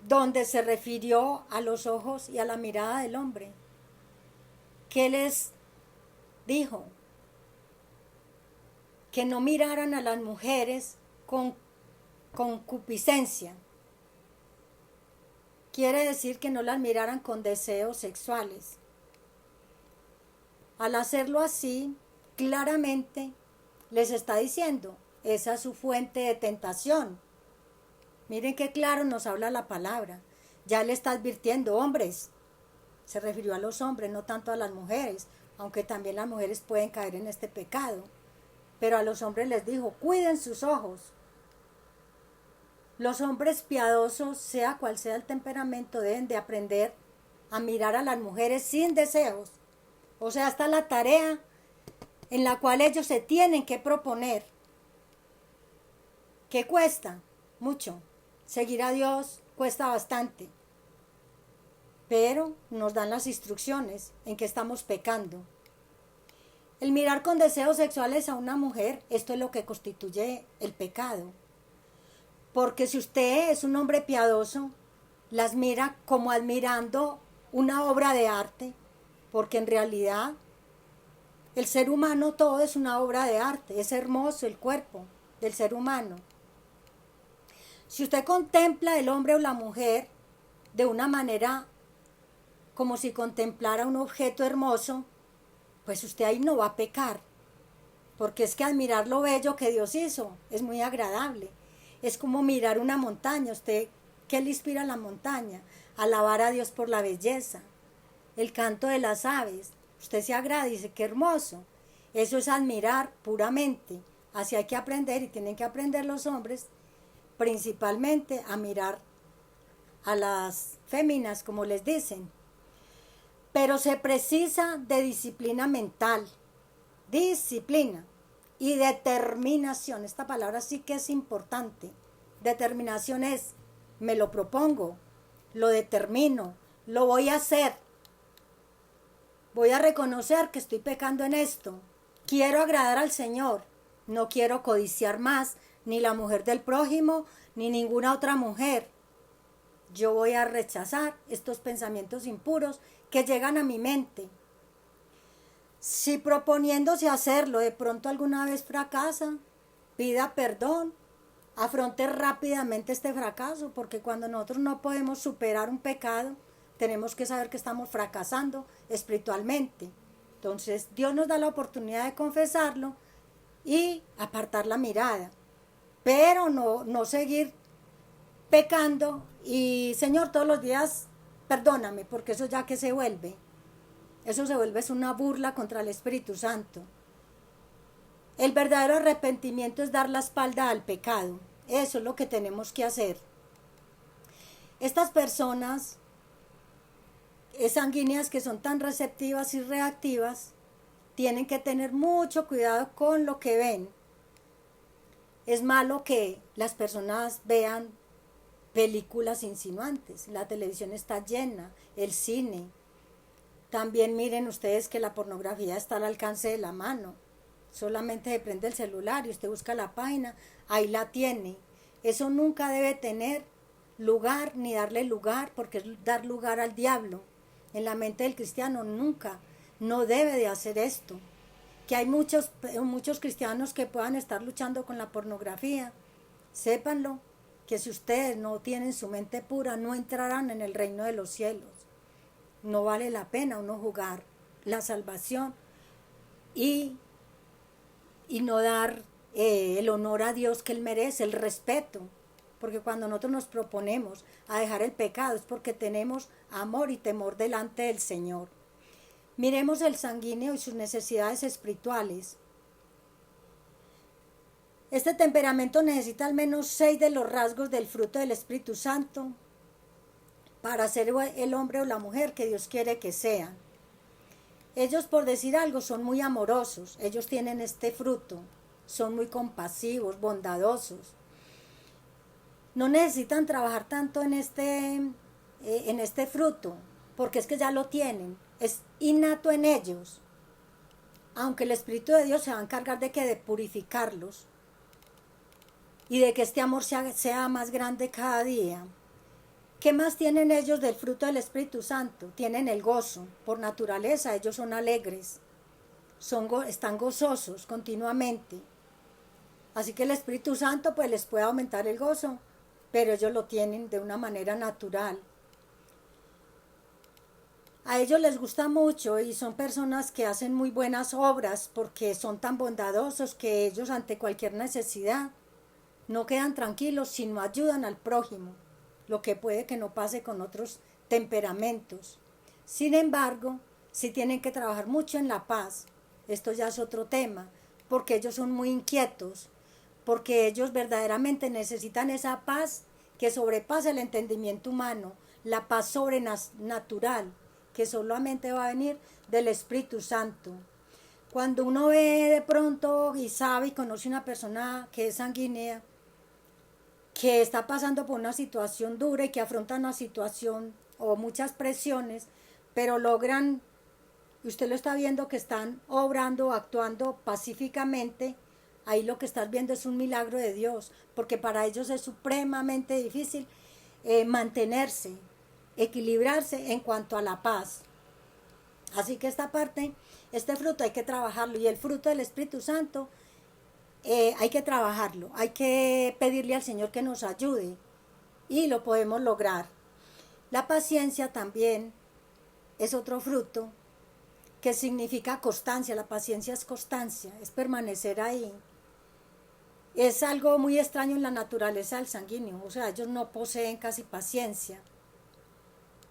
donde se refirió a los ojos y a la mirada del hombre. ¿Qué les dijo? Que no miraran a las mujeres con concupiscencia. Quiere decir que no las miraran con deseos sexuales. Al hacerlo así, claramente les está diciendo, esa es su fuente de tentación. Miren qué claro nos habla la palabra. Ya le está advirtiendo, hombres. Se refirió a los hombres, no tanto a las mujeres, aunque también las mujeres pueden caer en este pecado. Pero a los hombres les dijo, cuiden sus ojos. Los hombres piadosos, sea cual sea el temperamento, deben de aprender a mirar a las mujeres sin deseos. O sea, está la tarea en la cual ellos se tienen que proponer. ¿Qué cuesta? Mucho. Seguir a Dios cuesta bastante. Pero nos dan las instrucciones en que estamos pecando. El mirar con deseos sexuales a una mujer, esto es lo que constituye el pecado. Porque si usted es un hombre piadoso, las mira como admirando una obra de arte, porque en realidad el ser humano todo es una obra de arte, es hermoso el cuerpo, del ser humano. Si usted contempla el hombre o la mujer de una manera como si contemplara un objeto hermoso, pues usted ahí no va a pecar, porque es que admirar lo bello que Dios hizo es muy agradable. Es como mirar una montaña. ¿Usted qué le inspira a la montaña? Alabar a Dios por la belleza, el canto de las aves. Usted se agrada y dice, qué hermoso. Eso es admirar puramente. Así hay que aprender, y tienen que aprender los hombres principalmente a mirar a las féminas, como les dicen. Pero se precisa de disciplina mental, disciplina y determinación. Esta palabra sí que es importante. Determinación es, me lo propongo, lo determino, lo voy a hacer. Voy a reconocer que estoy pecando en esto. Quiero agradar al Señor. No quiero codiciar más ni la mujer del prójimo, ni ninguna otra mujer. Yo voy a rechazar estos pensamientos impuros que llegan a mi mente. Si proponiéndose hacerlo de pronto alguna vez fracasa, pida perdón, afronte rápidamente este fracaso, porque cuando nosotros no podemos superar un pecado, tenemos que saber que estamos fracasando espiritualmente. Entonces Dios nos da la oportunidad de confesarlo y apartar la mirada, pero no seguir pecando y Señor todos los días perdóname, porque eso ya que se vuelve, eso se vuelve es una burla contra el Espíritu Santo. El verdadero arrepentimiento es dar la espalda al pecado. Eso es lo que tenemos que hacer. Estas personas sanguíneas que son tan receptivas y reactivas tienen que tener mucho cuidado con lo que ven. Es malo que las personas vean películas insinuantes. La televisión está llena, el cine. También miren ustedes que la pornografía está al alcance de la mano. Solamente se prende el celular y usted busca la página, ahí la tiene. Eso nunca debe tener lugar ni darle lugar, porque es dar lugar al diablo. En la mente del cristiano nunca, no debe de hacer esto. Que hay muchos cristianos que puedan estar luchando con la pornografía. Sépanlo, que si ustedes no tienen su mente pura, no entrarán en el reino de los cielos. No vale la pena uno jugar la salvación y no dar el honor a Dios que Él merece, el respeto. Porque cuando nosotros nos proponemos a dejar el pecado es porque tenemos amor y temor delante del Señor. Miremos el sanguíneo y sus necesidades espirituales. Este temperamento necesita al menos 6 de los rasgos del fruto del Espíritu Santo para ser el hombre o la mujer que Dios quiere que sean. Ellos, por decir algo, son muy amorosos. Ellos tienen este fruto. Son muy compasivos, bondadosos. No necesitan trabajar tanto en este fruto, porque es que ya lo tienen. Es innato en ellos. Aunque el Espíritu de Dios se va a encargar de purificarlos y de que este amor sea más grande cada día. ¿Qué más tienen ellos del fruto del Espíritu Santo? Tienen el gozo. Por naturaleza ellos son alegres. Están gozosos continuamente. Así que el Espíritu Santo pues les puede aumentar el gozo, pero ellos lo tienen de una manera natural. A ellos les gusta mucho y son personas que hacen muy buenas obras porque son tan bondadosos que ellos ante cualquier necesidad no quedan tranquilos, sino ayudan al prójimo, lo que puede que no pase con otros temperamentos. Sin embargo, sí tienen que trabajar mucho en la paz. Esto ya es otro tema, porque ellos son muy inquietos, porque ellos verdaderamente necesitan esa paz que sobrepasa el entendimiento humano, la paz sobrenatural, que solamente va a venir del Espíritu Santo. Cuando uno ve de pronto y sabe y conoce una persona que es sanguínea, que está pasando por una situación dura y que afronta una situación o muchas presiones, pero logran, usted lo está viendo que están obrando, actuando pacíficamente, ahí lo que estás viendo es un milagro de Dios, porque para ellos es supremamente difícil mantenerse, equilibrarse en cuanto a la paz. Así que esta parte, este fruto hay que trabajarlo, y el fruto del Espíritu Santo hay que trabajarlo, hay que pedirle al Señor que nos ayude y lo podemos lograr. La paciencia también es otro fruto que significa constancia. La paciencia es constancia, es permanecer ahí. Es algo muy extraño en la naturaleza del sanguíneo, o sea, ellos no poseen casi paciencia.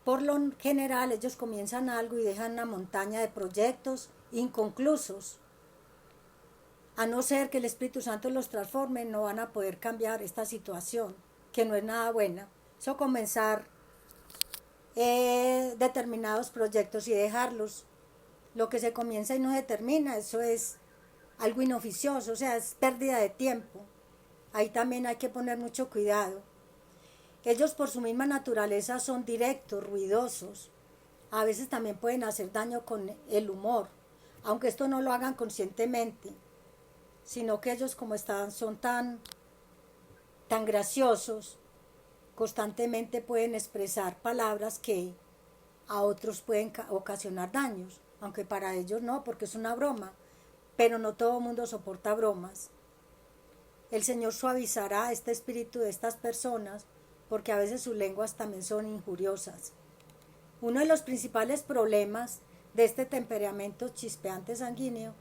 Por lo general, ellos comienzan algo y dejan una montaña de proyectos inconclusos. A no ser que el Espíritu Santo los transforme, no van a poder cambiar esta situación, que no es nada buena. Eso comenzar determinados proyectos y dejarlos. Lo que se comienza y no se termina, eso es algo inoficioso, o sea, es pérdida de tiempo. Ahí también hay que poner mucho cuidado. Ellos por su misma naturaleza son directos, ruidosos. A veces también pueden hacer daño con el humor, aunque esto no lo hagan conscientemente, sino que ellos como son tan graciosos, constantemente pueden expresar palabras que a otros pueden ocasionar daños, aunque para ellos no, porque es una broma, pero no todo el mundo soporta bromas. El Señor suavizará este espíritu de estas personas, porque a veces sus lenguas también son injuriosas. Uno de los principales problemas de este temperamento chispeante sanguíneo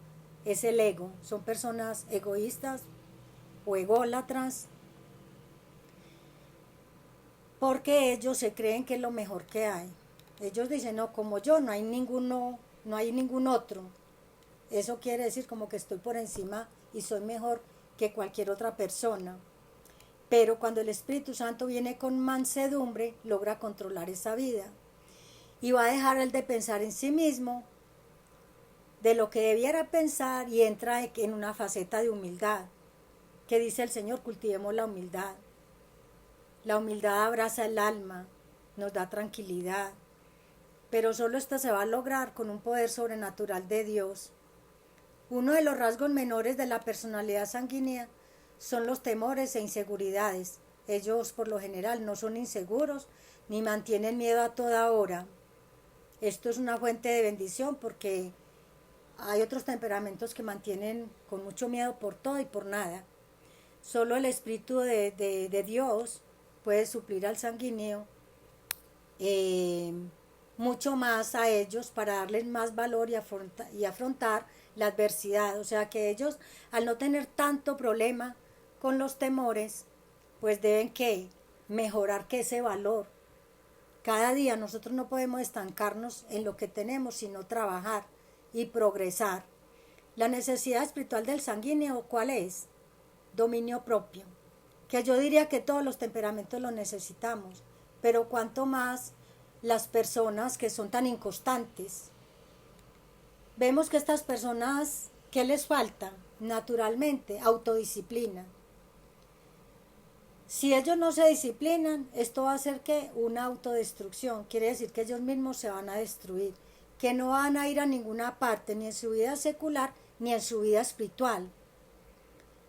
es el ego. Son personas egoístas o ególatras, porque ellos se creen que es lo mejor que hay. Ellos dicen, no, como yo, no hay ningún otro. Eso quiere decir como que estoy por encima y soy mejor que cualquier otra persona. Pero cuando el Espíritu Santo viene con mansedumbre, logra controlar esa vida. Y va a dejar el de pensar en sí mismo, de lo que debiera pensar, y entra en una faceta de humildad. Que dice el Señor, cultivemos la humildad. La humildad abraza el alma, nos da tranquilidad. Pero solo esto se va a lograr con un poder sobrenatural de Dios. Uno de los rasgos menores de la personalidad sanguínea son los temores e inseguridades. Ellos por lo general no son inseguros ni mantienen miedo a toda hora. Esto es una fuente de bendición, porque hay otros temperamentos que mantienen con mucho miedo por todo y por nada. Solo el Espíritu de Dios puede suplir al sanguíneo mucho más a ellos, para darles más valor y afrontar la adversidad. O sea que ellos, al no tener tanto problema con los temores, pues deben que mejorar que ese valor. Cada día nosotros no podemos estancarnos en lo que tenemos, sino trabajar y progresar. La necesidad espiritual del sanguíneo, ¿cuál es? Dominio propio. Que yo diría que todos los temperamentos lo necesitamos, pero cuanto más las personas que son tan inconstantes. Vemos que estas personas, ¿qué les falta? Naturalmente, autodisciplina. Si ellos no se disciplinan, esto va a hacer que una autodestrucción, quiere decir que ellos mismos se van a destruir, que no van a ir a ninguna parte, ni en su vida secular, ni en su vida espiritual.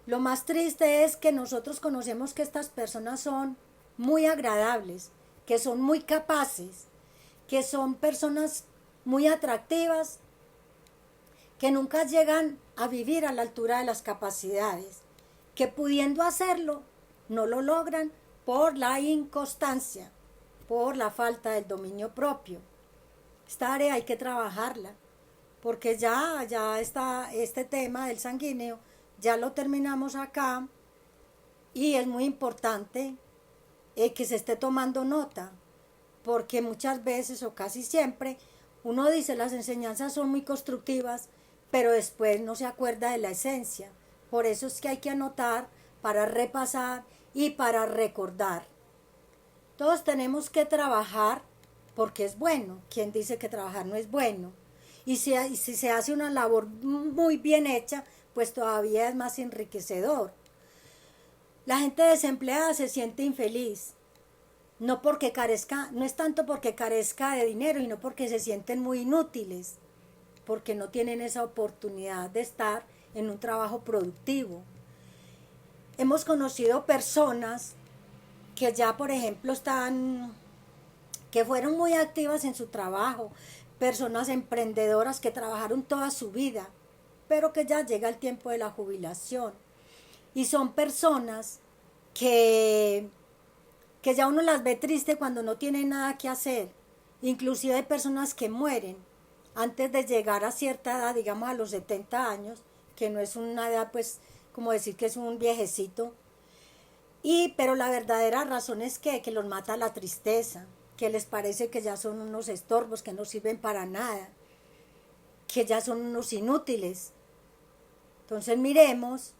Lo más triste es que nosotros conocemos que estas personas son muy agradables, que son muy capaces, que son personas muy atractivas, que nunca llegan a vivir a la altura de las capacidades, que pudiendo hacerlo, no lo logran por la inconstancia, por la falta del dominio propio. Esta área hay que trabajarla, porque ya está este tema del sanguíneo, ya lo terminamos acá, y es muy importante que se esté tomando nota, porque muchas veces o casi siempre uno dice las enseñanzas son muy constructivas, pero después no se acuerda de la esencia. Por eso es que hay que anotar para repasar y para recordar. Todos tenemos que trabajar porque es bueno. ¿Quién dice que trabajar no es bueno? Y si se hace una labor muy bien hecha, pues todavía es más enriquecedor. La gente desempleada se siente infeliz. No es tanto porque carezca de dinero, sino porque se sienten muy inútiles, porque no tienen esa oportunidad de estar en un trabajo productivo. Hemos conocido personas que ya, por ejemplo, que fueron muy activas en su trabajo, personas emprendedoras que trabajaron toda su vida, pero que ya llega el tiempo de la jubilación. Y son personas que ya uno las ve triste cuando no tienen nada que hacer. Inclusive hay personas que mueren antes de llegar a cierta edad, digamos a los 70 años, que no es una edad pues como decir que es un viejecito. Pero la verdadera razón es que los mata la tristeza, que les parece que ya son unos estorbos, que no sirven para nada, que ya son unos inútiles. Entonces miremos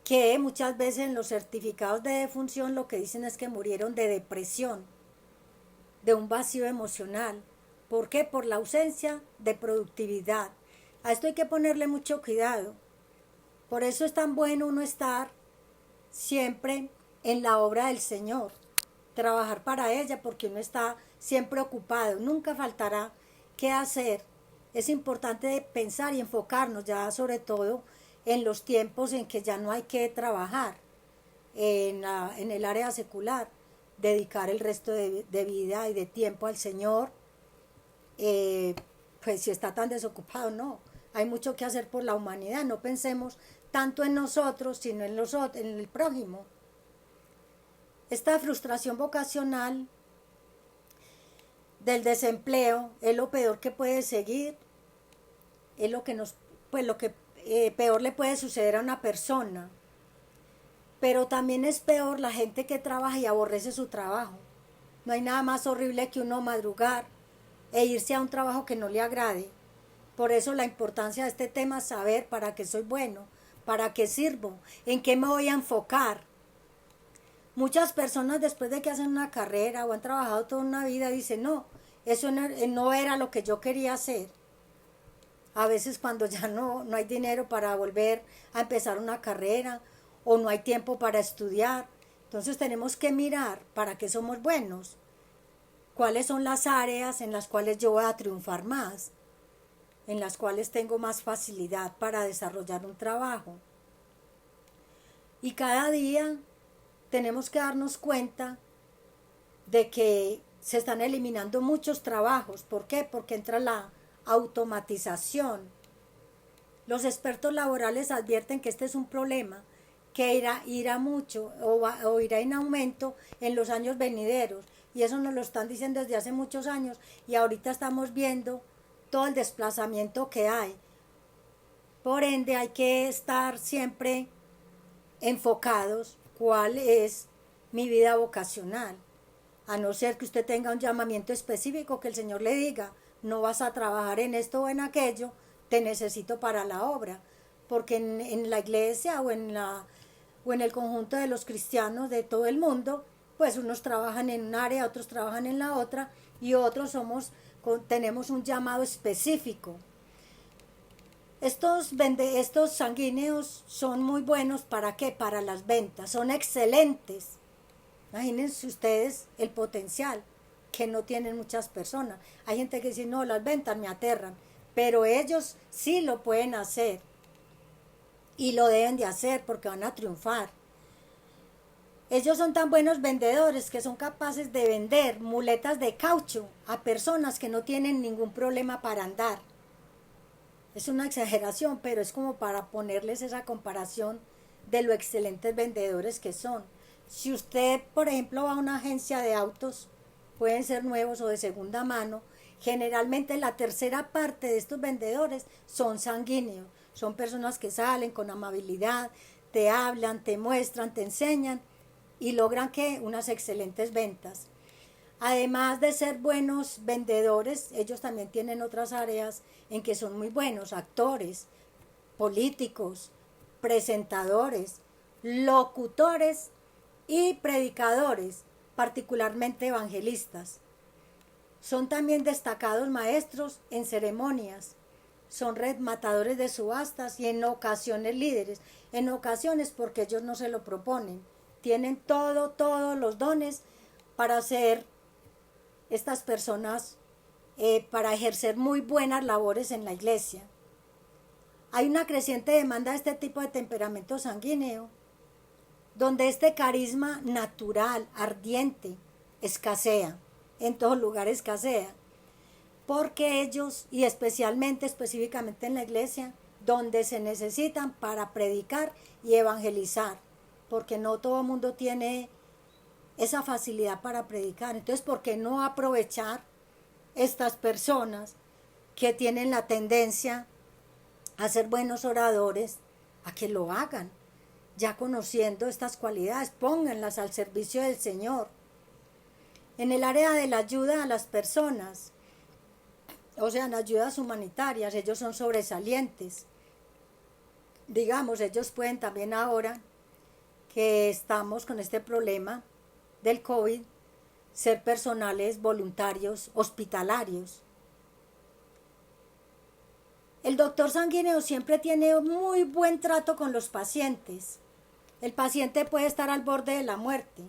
que muchas veces en los certificados de defunción lo que dicen es que murieron de depresión, de un vacío emocional. ¿Por qué? Por la ausencia de productividad. A esto hay que ponerle mucho cuidado. Por eso es tan bueno uno estar siempre en la obra del Señor, trabajar para ella, porque uno está siempre ocupado, nunca faltará qué hacer. Es importante pensar y enfocarnos ya sobre todo en los tiempos en que ya no hay que trabajar en el área secular, dedicar el resto de vida y de tiempo al Señor. Pues si está tan desocupado, no, hay mucho que hacer por la humanidad. No pensemos tanto en nosotros, sino en el prójimo. Esta frustración vocacional del desempleo es lo peor que puede seguir, es lo que peor le puede suceder a una persona. Pero también es peor la gente que trabaja y aborrece su trabajo. No hay nada más horrible que uno madrugar e irse a un trabajo que no le agrade. Por eso la importancia de este tema es saber para qué soy bueno, para qué sirvo, en qué me voy a enfocar. Muchas personas después de que hacen una carrera o han trabajado toda una vida dicen, no, eso no era lo que yo quería hacer. A veces cuando ya no hay dinero para volver a empezar una carrera o no hay tiempo para estudiar. Entonces tenemos que mirar para qué somos buenos, cuáles son las áreas en las cuales yo voy a triunfar más, en las cuales tengo más facilidad para desarrollar un trabajo. Y cada día tenemos que darnos cuenta de que se están eliminando muchos trabajos. ¿Por qué? Porque entra la automatización. Los expertos laborales advierten que este es un problema que irá mucho o irá en aumento en los años venideros. Y eso nos lo están diciendo desde hace muchos años y ahorita estamos viendo todo el desplazamiento que hay. Por ende hay que estar siempre enfocados cuál es mi vida vocacional. A no ser que usted tenga un llamamiento específico que el Señor le diga, no vas a trabajar en esto o en aquello, te necesito para la obra. Porque en la iglesia o en el conjunto de los cristianos de todo el mundo, pues unos trabajan en un área, otros trabajan en la otra y otros tenemos un llamado específico. Estos sanguíneos son muy buenos ¿para qué? Para las ventas, son excelentes. Imagínense ustedes el potencial que no tienen muchas personas. Hay gente que dice, no, las ventas me aterran, pero ellos sí lo pueden hacer y lo deben de hacer porque van a triunfar. Ellos son tan buenos vendedores que son capaces de vender muletas de caucho a personas que no tienen ningún problema para andar. Es una exageración, pero es como para ponerles esa comparación de lo excelentes vendedores que son. Si usted, por ejemplo, va a una agencia de autos, pueden ser nuevos o de segunda mano, generalmente la tercera parte de estos vendedores son sanguíneos. Son personas que salen con amabilidad, te hablan, te muestran, te enseñan y logran unas excelentes ventas. Además de ser buenos vendedores, ellos también tienen otras áreas en que son muy buenos, actores, políticos, presentadores, locutores y predicadores, particularmente evangelistas. Son también destacados maestros en ceremonias, son rematadores de subastas y en ocasiones líderes, en ocasiones porque ellos no se lo proponen, tienen todos los dones para ser estas personas, para ejercer muy buenas labores en la iglesia. Hay una creciente demanda de este tipo de temperamento sanguíneo, donde este carisma natural, ardiente, escasea, en todo lugar escasea, porque ellos, y específicamente en la iglesia, donde se necesitan para predicar y evangelizar, porque no todo el mundo tiene esa facilidad para predicar. Entonces, ¿por qué no aprovechar estas personas que tienen la tendencia a ser buenos oradores, a que lo hagan? Ya conociendo estas cualidades, pónganlas al servicio del Señor. En el área de la ayuda a las personas, o sea, en ayudas humanitarias, ellos son sobresalientes. Digamos, ellos pueden también ahora que estamos con este problema del COVID, ser personales voluntarios hospitalarios. El doctor sanguíneo siempre tiene muy buen trato con los pacientes. El paciente puede estar al borde de la muerte,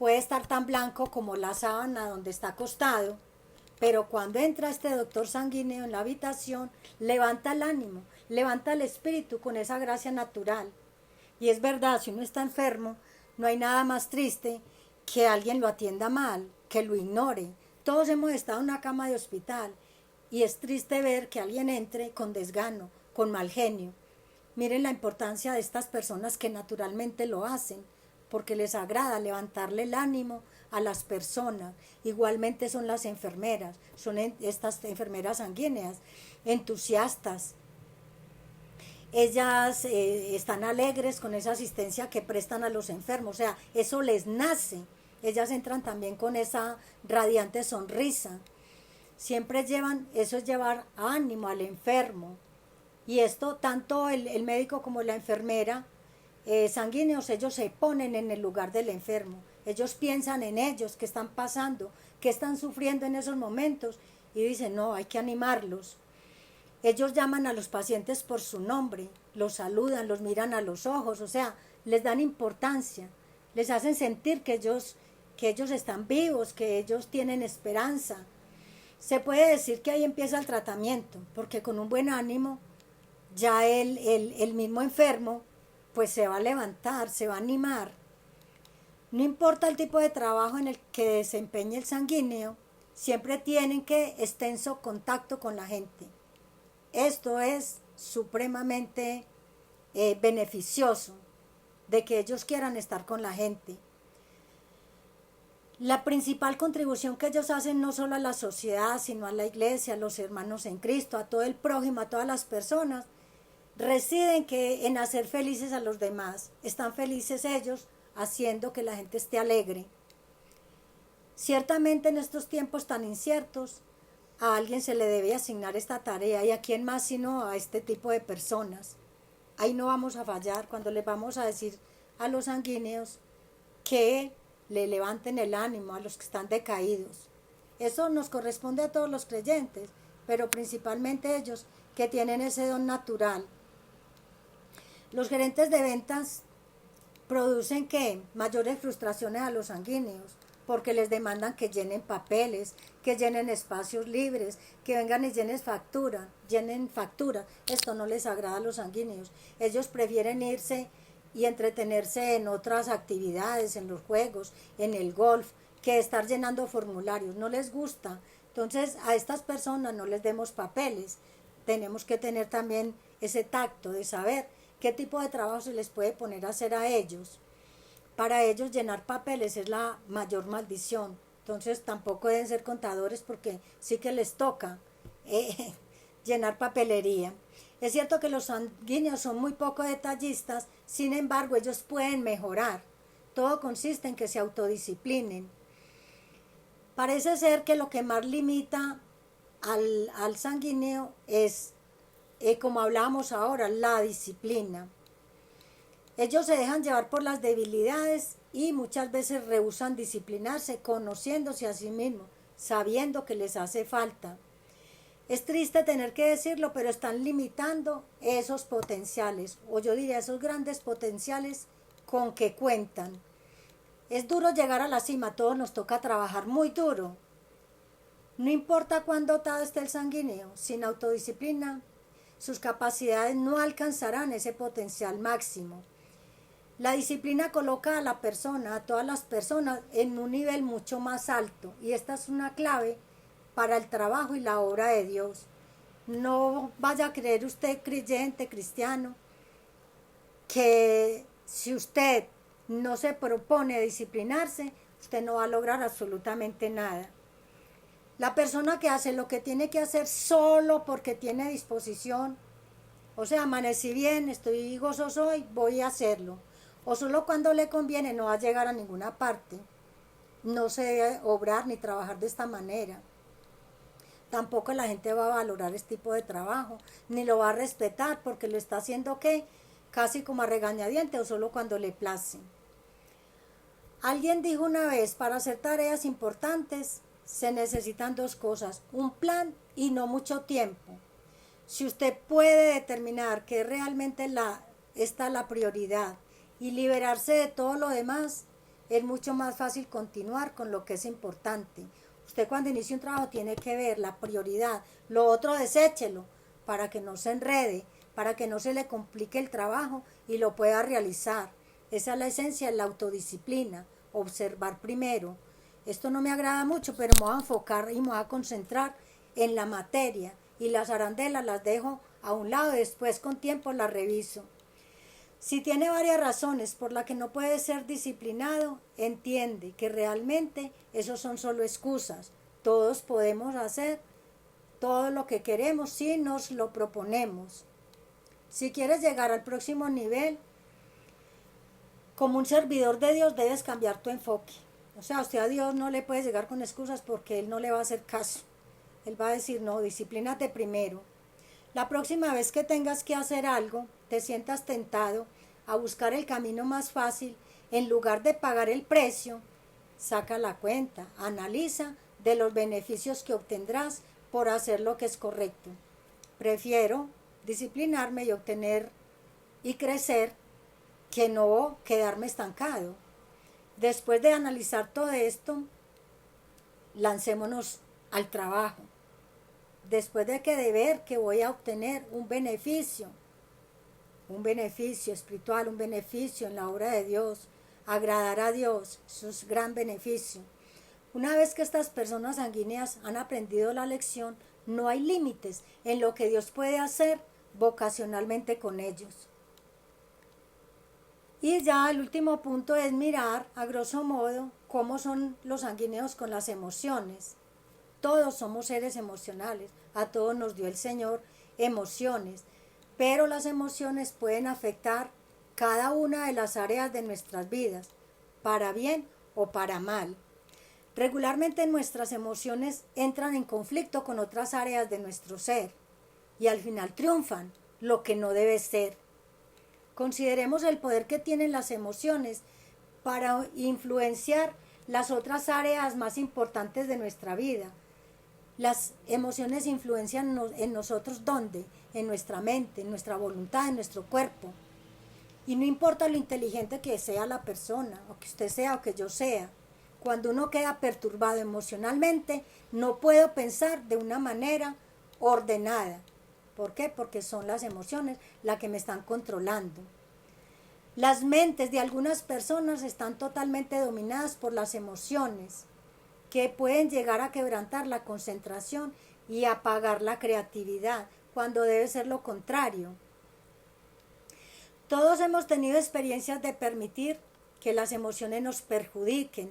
puede estar tan blanco como la sábana donde está acostado, pero cuando entra este doctor sanguíneo en la habitación, levanta el ánimo, levanta el espíritu con esa gracia natural. Y es verdad, si uno está enfermo, no hay nada más triste que alguien lo atienda mal, que lo ignore. Todos hemos estado en una cama de hospital y es triste ver que alguien entre con desgano, con mal genio. Miren la importancia de estas personas que naturalmente lo hacen, porque les agrada levantarle el ánimo a las personas. Igualmente son las enfermeras, son estas enfermeras sanguíneas, entusiastas. Ellas están alegres con esa asistencia que prestan a los enfermos, o sea, eso les nace. Ellas entran también con esa radiante sonrisa. Siempre llevan, eso es llevar ánimo al enfermo. Y esto, tanto el médico como la enfermera sanguíneos, ellos se ponen en el lugar del enfermo. Ellos piensan en ellos, qué están pasando, qué están sufriendo en esos momentos. Y dicen, no, hay que animarlos. Ellos llaman a los pacientes por su nombre, los saludan, los miran a los ojos, o sea, les dan importancia, les hacen sentir que ellos están vivos, que ellos tienen esperanza. Se puede decir que ahí empieza el tratamiento, porque con un buen ánimo, ya el mismo enfermo, pues se va a levantar, se va a animar. No importa el tipo de trabajo en el que desempeñe el sanguíneo, siempre tienen que extenso contacto con la gente. Esto es supremamente beneficioso, de que ellos quieran estar con la gente. La principal contribución que ellos hacen no solo a la sociedad, sino a la iglesia, a los hermanos en Cristo, a todo el prójimo, a todas las personas, residen en hacer felices a los demás. Están felices ellos haciendo que la gente esté alegre. Ciertamente en estos tiempos tan inciertos, a alguien se le debe asignar esta tarea, y a quién más sino a este tipo de personas. Ahí no vamos a fallar cuando les vamos a decir a los sanguíneos que le levanten el ánimo a los que están decaídos. Eso nos corresponde a todos los creyentes, pero principalmente ellos que tienen ese don natural. Los gerentes de ventas producen ¿qué? Mayores frustraciones a los sanguíneos, porque les demandan que llenen papeles, que llenen espacios libres, que vengan y llenen factura. Esto no les agrada a los sanguíneos. Ellos prefieren irse y entretenerse en otras actividades, en los juegos, en el golf, que estar llenando formularios. No les gusta. Entonces, a estas personas no les demos papeles. Tenemos que tener también ese tacto de saber qué tipo de trabajo se les puede poner a hacer a ellos. Para ellos llenar papeles es la mayor maldición. Entonces tampoco deben ser contadores, porque sí que les toca llenar papelería. Es cierto que los sanguíneos son muy poco detallistas, sin embargo ellos pueden mejorar. Todo consiste en que se autodisciplinen. Parece ser que lo que más limita al sanguíneo es, como hablábamos ahora, la disciplina. Ellos se dejan llevar por las debilidades y muchas veces rehúsan disciplinarse, conociéndose a sí mismos, sabiendo que les hace falta. Es triste tener que decirlo, pero están limitando esos potenciales, o yo diría esos grandes potenciales con que cuentan. Es duro llegar a la cima, a todos nos toca trabajar muy duro. No importa cuán dotado esté el sanguíneo, sin autodisciplina, sus capacidades no alcanzarán ese potencial máximo. La disciplina coloca a la persona, a todas las personas, en un nivel mucho más alto, y esta es una clave para el trabajo y la obra de Dios. No vaya a creer usted, creyente, cristiano, que si usted no se propone disciplinarse, usted no va a lograr absolutamente nada. La persona que hace lo que tiene que hacer solo porque tiene disposición, o sea, amanecí bien, estoy gozoso hoy, voy a hacerlo. O solo cuando le conviene, no va a llegar a ninguna parte. No se debe obrar ni trabajar de esta manera. Tampoco la gente va a valorar este tipo de trabajo, ni lo va a respetar porque lo está haciendo ¿qué? Casi como a regañadientes o solo cuando le place. Alguien dijo una vez, para hacer tareas importantes se necesitan dos cosas, un plan y no mucho tiempo. Si usted puede determinar que realmente está la prioridad y liberarse de todo lo demás, es mucho más fácil continuar con lo que es importante. Usted cuando inicia un trabajo tiene que ver la prioridad, lo otro deséchelo para que no se enrede, para que no se le complique el trabajo y lo pueda realizar. Esa es la esencia de la autodisciplina, observar primero. Esto no me agrada mucho, pero me voy a enfocar y me voy a concentrar en la materia y las arandelas las dejo a un lado y después con tiempo las reviso. Si tiene varias razones por las que no puede ser disciplinado, entiende que realmente esos son solo excusas. Todos podemos hacer todo lo que queremos si nos lo proponemos. Si quieres llegar al próximo nivel, como un servidor de Dios debes cambiar tu enfoque. O sea, usted a Dios no le puede llegar con excusas porque Él no le va a hacer caso. Él va a decir, no, disciplínate primero. La próxima vez que tengas que hacer algo, te sientas tentado a buscar el camino más fácil, en lugar de pagar el precio, saca la cuenta, analiza de los beneficios que obtendrás por hacer lo que es correcto. Prefiero disciplinarme y obtener y crecer que no quedarme estancado. Después de analizar todo esto, lancémonos al trabajo. Después de ver que voy a obtener un beneficio espiritual, un beneficio en la obra de Dios, agradar a Dios, eso es gran beneficio. Una vez que estas personas sanguíneas han aprendido la lección, no hay límites en lo que Dios puede hacer vocacionalmente con ellos. Y ya el último punto es mirar, a grosso modo, cómo son los sanguíneos con las emociones. Todos somos seres emocionales, a todos nos dio el Señor emociones, pero las emociones pueden afectar cada una de las áreas de nuestras vidas, para bien o para mal. Regularmente nuestras emociones entran en conflicto con otras áreas de nuestro ser y al final triunfan, lo que no debe ser. Consideremos el poder que tienen las emociones para influenciar las otras áreas más importantes de nuestra vida. Las emociones influencian en nosotros, ¿dónde? En nuestra mente, en nuestra voluntad, en nuestro cuerpo. Y no importa lo inteligente que sea la persona, o que usted sea, o que yo sea. Cuando uno queda perturbado emocionalmente, no puedo pensar de una manera ordenada. ¿Por qué? Porque son las emociones las que me están controlando. Las mentes de algunas personas están totalmente dominadas por las emociones, que pueden llegar a quebrantar la concentración y apagar la creatividad, cuando debe ser lo contrario. Todos hemos tenido experiencias de permitir que las emociones nos perjudiquen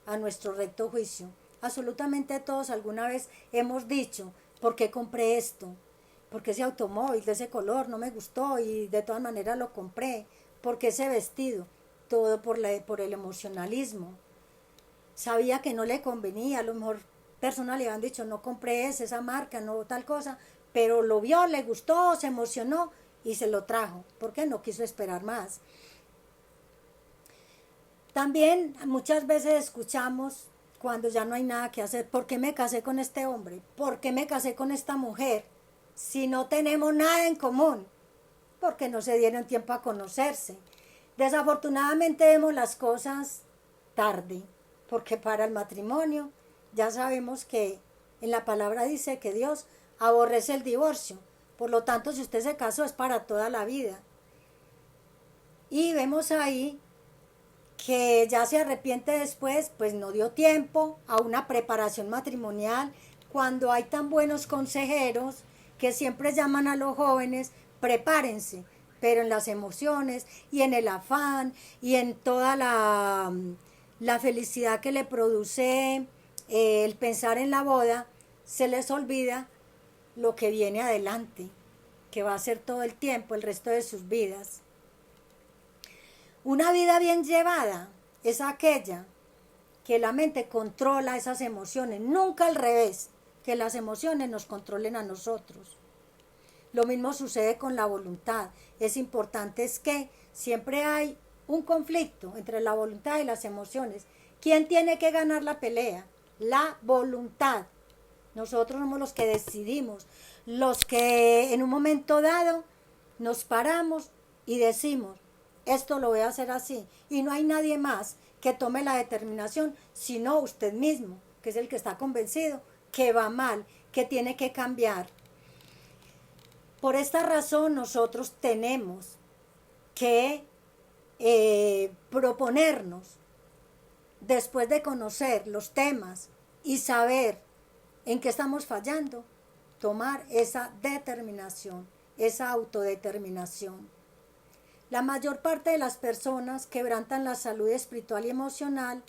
a nuestro recto juicio. Absolutamente todos alguna vez hemos dicho, ¿por qué compré esto? ¿Por qué ese automóvil de ese color no me gustó y de todas maneras lo compré? ¿Por qué ese vestido? Todo por el emocionalismo. Sabía que no le convenía, a lo mejor personas le habían dicho, no compré esa marca, no tal cosa, pero lo vio, le gustó, se emocionó y se lo trajo, porque no quiso esperar más. También muchas veces escuchamos cuando ya no hay nada que hacer, ¿por qué me casé con este hombre? ¿Por qué me casé con esta mujer? Si no tenemos nada en común, porque no se dieron tiempo a conocerse. Desafortunadamente vemos las cosas tarde, porque para el matrimonio ya sabemos que en la palabra dice que Dios aborrece el divorcio. Por lo tanto, si usted se casó es para toda la vida. Y vemos ahí que ya se arrepiente después, pues no dio tiempo a una preparación matrimonial, cuando hay tan buenos consejeros que siempre llaman a los jóvenes, prepárense, pero en las emociones y en el afán y en toda la felicidad que le produce el pensar en la boda, se les olvida lo que viene adelante, que va a ser todo el tiempo, el resto de sus vidas. Una vida bien llevada es aquella que la mente controla esas emociones, nunca al revés, que las emociones nos controlen a nosotros. Lo mismo sucede con la voluntad. Es importante es que siempre hay un conflicto entre la voluntad y las emociones. ¿Quién tiene que ganar la pelea? La voluntad. Nosotros somos los que decidimos, los que en un momento dado nos paramos y decimos, esto lo voy a hacer así. Y no hay nadie más que tome la determinación, sino usted mismo, que es el que está convencido que va mal, que tiene que cambiar. Por esta razón nosotros tenemos que proponernos, después de conocer los temas y saber en qué estamos fallando, tomar esa determinación, esa autodeterminación. La mayor parte de las personas quebrantan la salud espiritual y emocional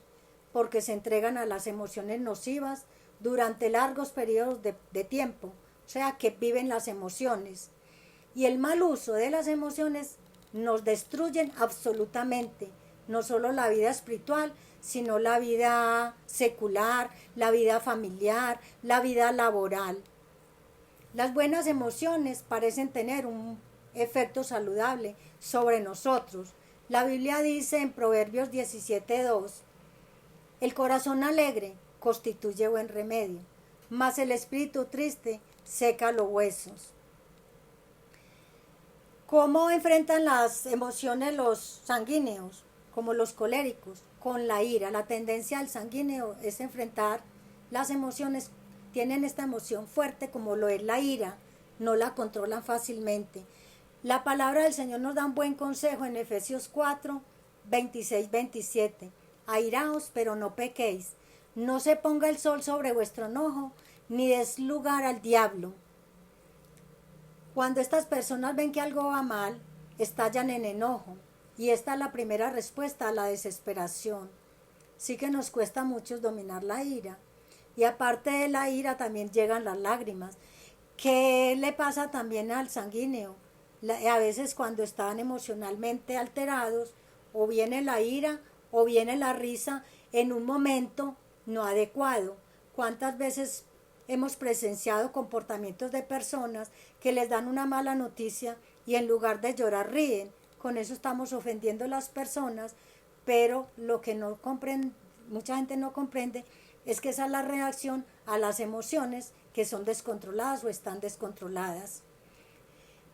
porque se entregan a las emociones nocivas durante largos periodos de tiempo, o sea que viven las emociones. Y el mal uso de las emociones nos destruyen absolutamente, no solo la vida espiritual, sino la vida secular, la vida familiar, la vida laboral. Las buenas emociones parecen tener un efecto saludable sobre nosotros. La Biblia dice en Proverbios 17:2, el corazón alegre constituye buen remedio, mas el espíritu triste seca los huesos. ¿Cómo enfrentan las emociones los sanguíneos, como los coléricos? Con la ira. La tendencia del sanguíneo es enfrentar las emociones, tienen esta emoción fuerte como lo es la ira, no la controlan fácilmente. La palabra del Señor nos da un buen consejo en Efesios 4, 26-27. Airaos, pero no pequéis. No se ponga el sol sobre vuestro enojo, ni des lugar al diablo. Cuando estas personas ven que algo va mal, estallan en enojo. Y esta es la primera respuesta a la desesperación. Sí que nos cuesta mucho dominar la ira. Y aparte de la ira también llegan las lágrimas. ¿Qué le pasa también al sanguíneo? A veces cuando están emocionalmente alterados, o viene la ira o viene la risa en un momento no adecuado. ¿Cuántas veces hemos presenciado comportamientos de personas que les dan una mala noticia y en lugar de llorar ríen? Con eso estamos ofendiendo a las personas, pero lo que no comprende, mucha gente no comprende, es que esa es la reacción a las emociones que son descontroladas o están descontroladas.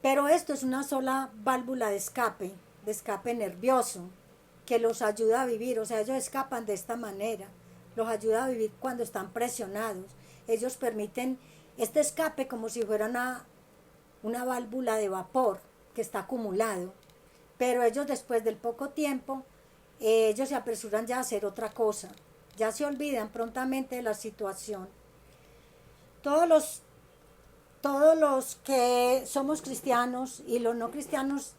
Pero esto es una sola válvula de escape nervioso, que los ayuda a vivir, o sea, ellos escapan de esta manera, los ayuda a vivir cuando están presionados. Ellos permiten este escape como si fuera una válvula de vapor que está acumulado. Pero ellos después del poco tiempo, ellos se apresuran ya a hacer otra cosa, ya se olvidan prontamente de la situación. Todos los que somos cristianos y los no cristianos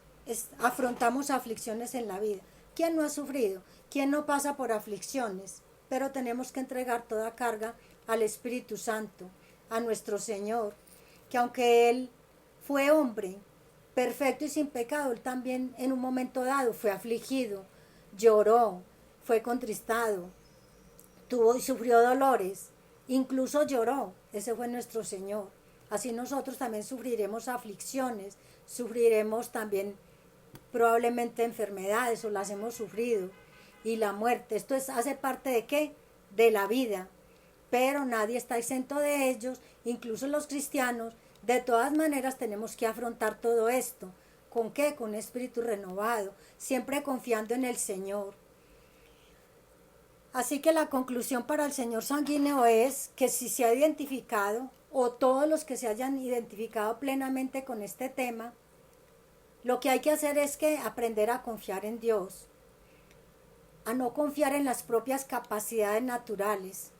afrontamos aflicciones en la vida. ¿Quién no ha sufrido? ¿Quién no pasa por aflicciones? Pero tenemos que entregar toda carga al Espíritu Santo, a nuestro Señor, que aunque Él fue hombre, perfecto y sin pecado, Él también en un momento dado fue afligido, lloró, fue contristado, tuvo y sufrió dolores, incluso lloró. Ese fue nuestro Señor. Así nosotros también sufriremos aflicciones, sufriremos también probablemente enfermedades o las hemos sufrido, y la muerte. Esto hace parte ¿de qué? De la vida, pero nadie está exento de ellos, incluso los cristianos. De todas maneras tenemos que afrontar todo esto. ¿Con qué? Con un espíritu renovado, siempre confiando en el Señor. Así que la conclusión para el señor sanguíneo es que si se ha identificado, o todos los que se hayan identificado plenamente con este tema, lo que hay que hacer es que aprender a confiar en Dios, a no confiar en las propias capacidades naturales,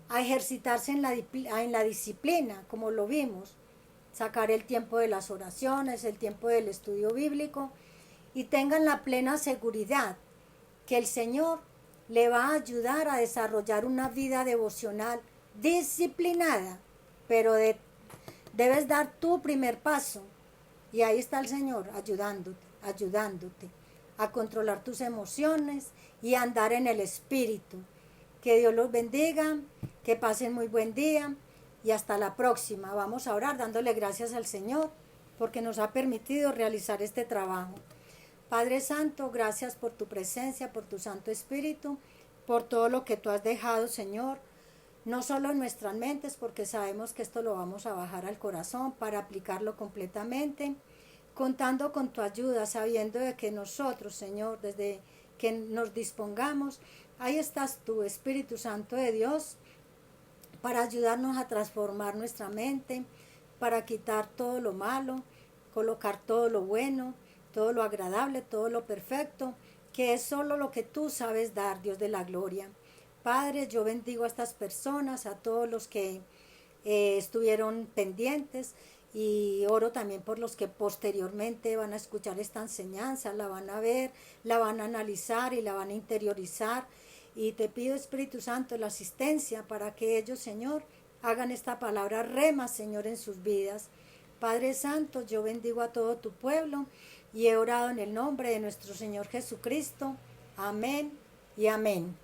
a ejercitarse en la disciplina, como lo vimos, sacar el tiempo de las oraciones, el tiempo del estudio bíblico y tengan la plena seguridad que el Señor le va a ayudar a desarrollar una vida devocional disciplinada, pero debes dar tu primer paso y ahí está el Señor ayudándote a controlar tus emociones y a andar en el Espíritu. Que Dios los bendiga, que pasen muy buen día y hasta la próxima. Vamos a orar dándole gracias al Señor porque nos ha permitido realizar este trabajo. Padre Santo, gracias por tu presencia, por tu Santo Espíritu, por todo lo que tú has dejado, Señor, no solo en nuestras mentes, porque sabemos que esto lo vamos a bajar al corazón para aplicarlo completamente, contando con tu ayuda, sabiendo de que nosotros, Señor, desde que nos dispongamos, ahí estás tú, Espíritu Santo de Dios, para ayudarnos a transformar nuestra mente, para quitar todo lo malo, colocar todo lo bueno, todo lo agradable, todo lo perfecto, que es solo lo que tú sabes dar, Dios de la gloria. Padre, yo bendigo a estas personas, a todos los que estuvieron pendientes y oro también por los que posteriormente van a escuchar esta enseñanza, la van a ver, la van a analizar y la van a interiorizar. Y te pido, Espíritu Santo, la asistencia para que ellos, Señor, hagan esta palabra rema, Señor, en sus vidas. Padre Santo, yo bendigo a todo tu pueblo y he orado en el nombre de nuestro Señor Jesucristo. Amén y amén.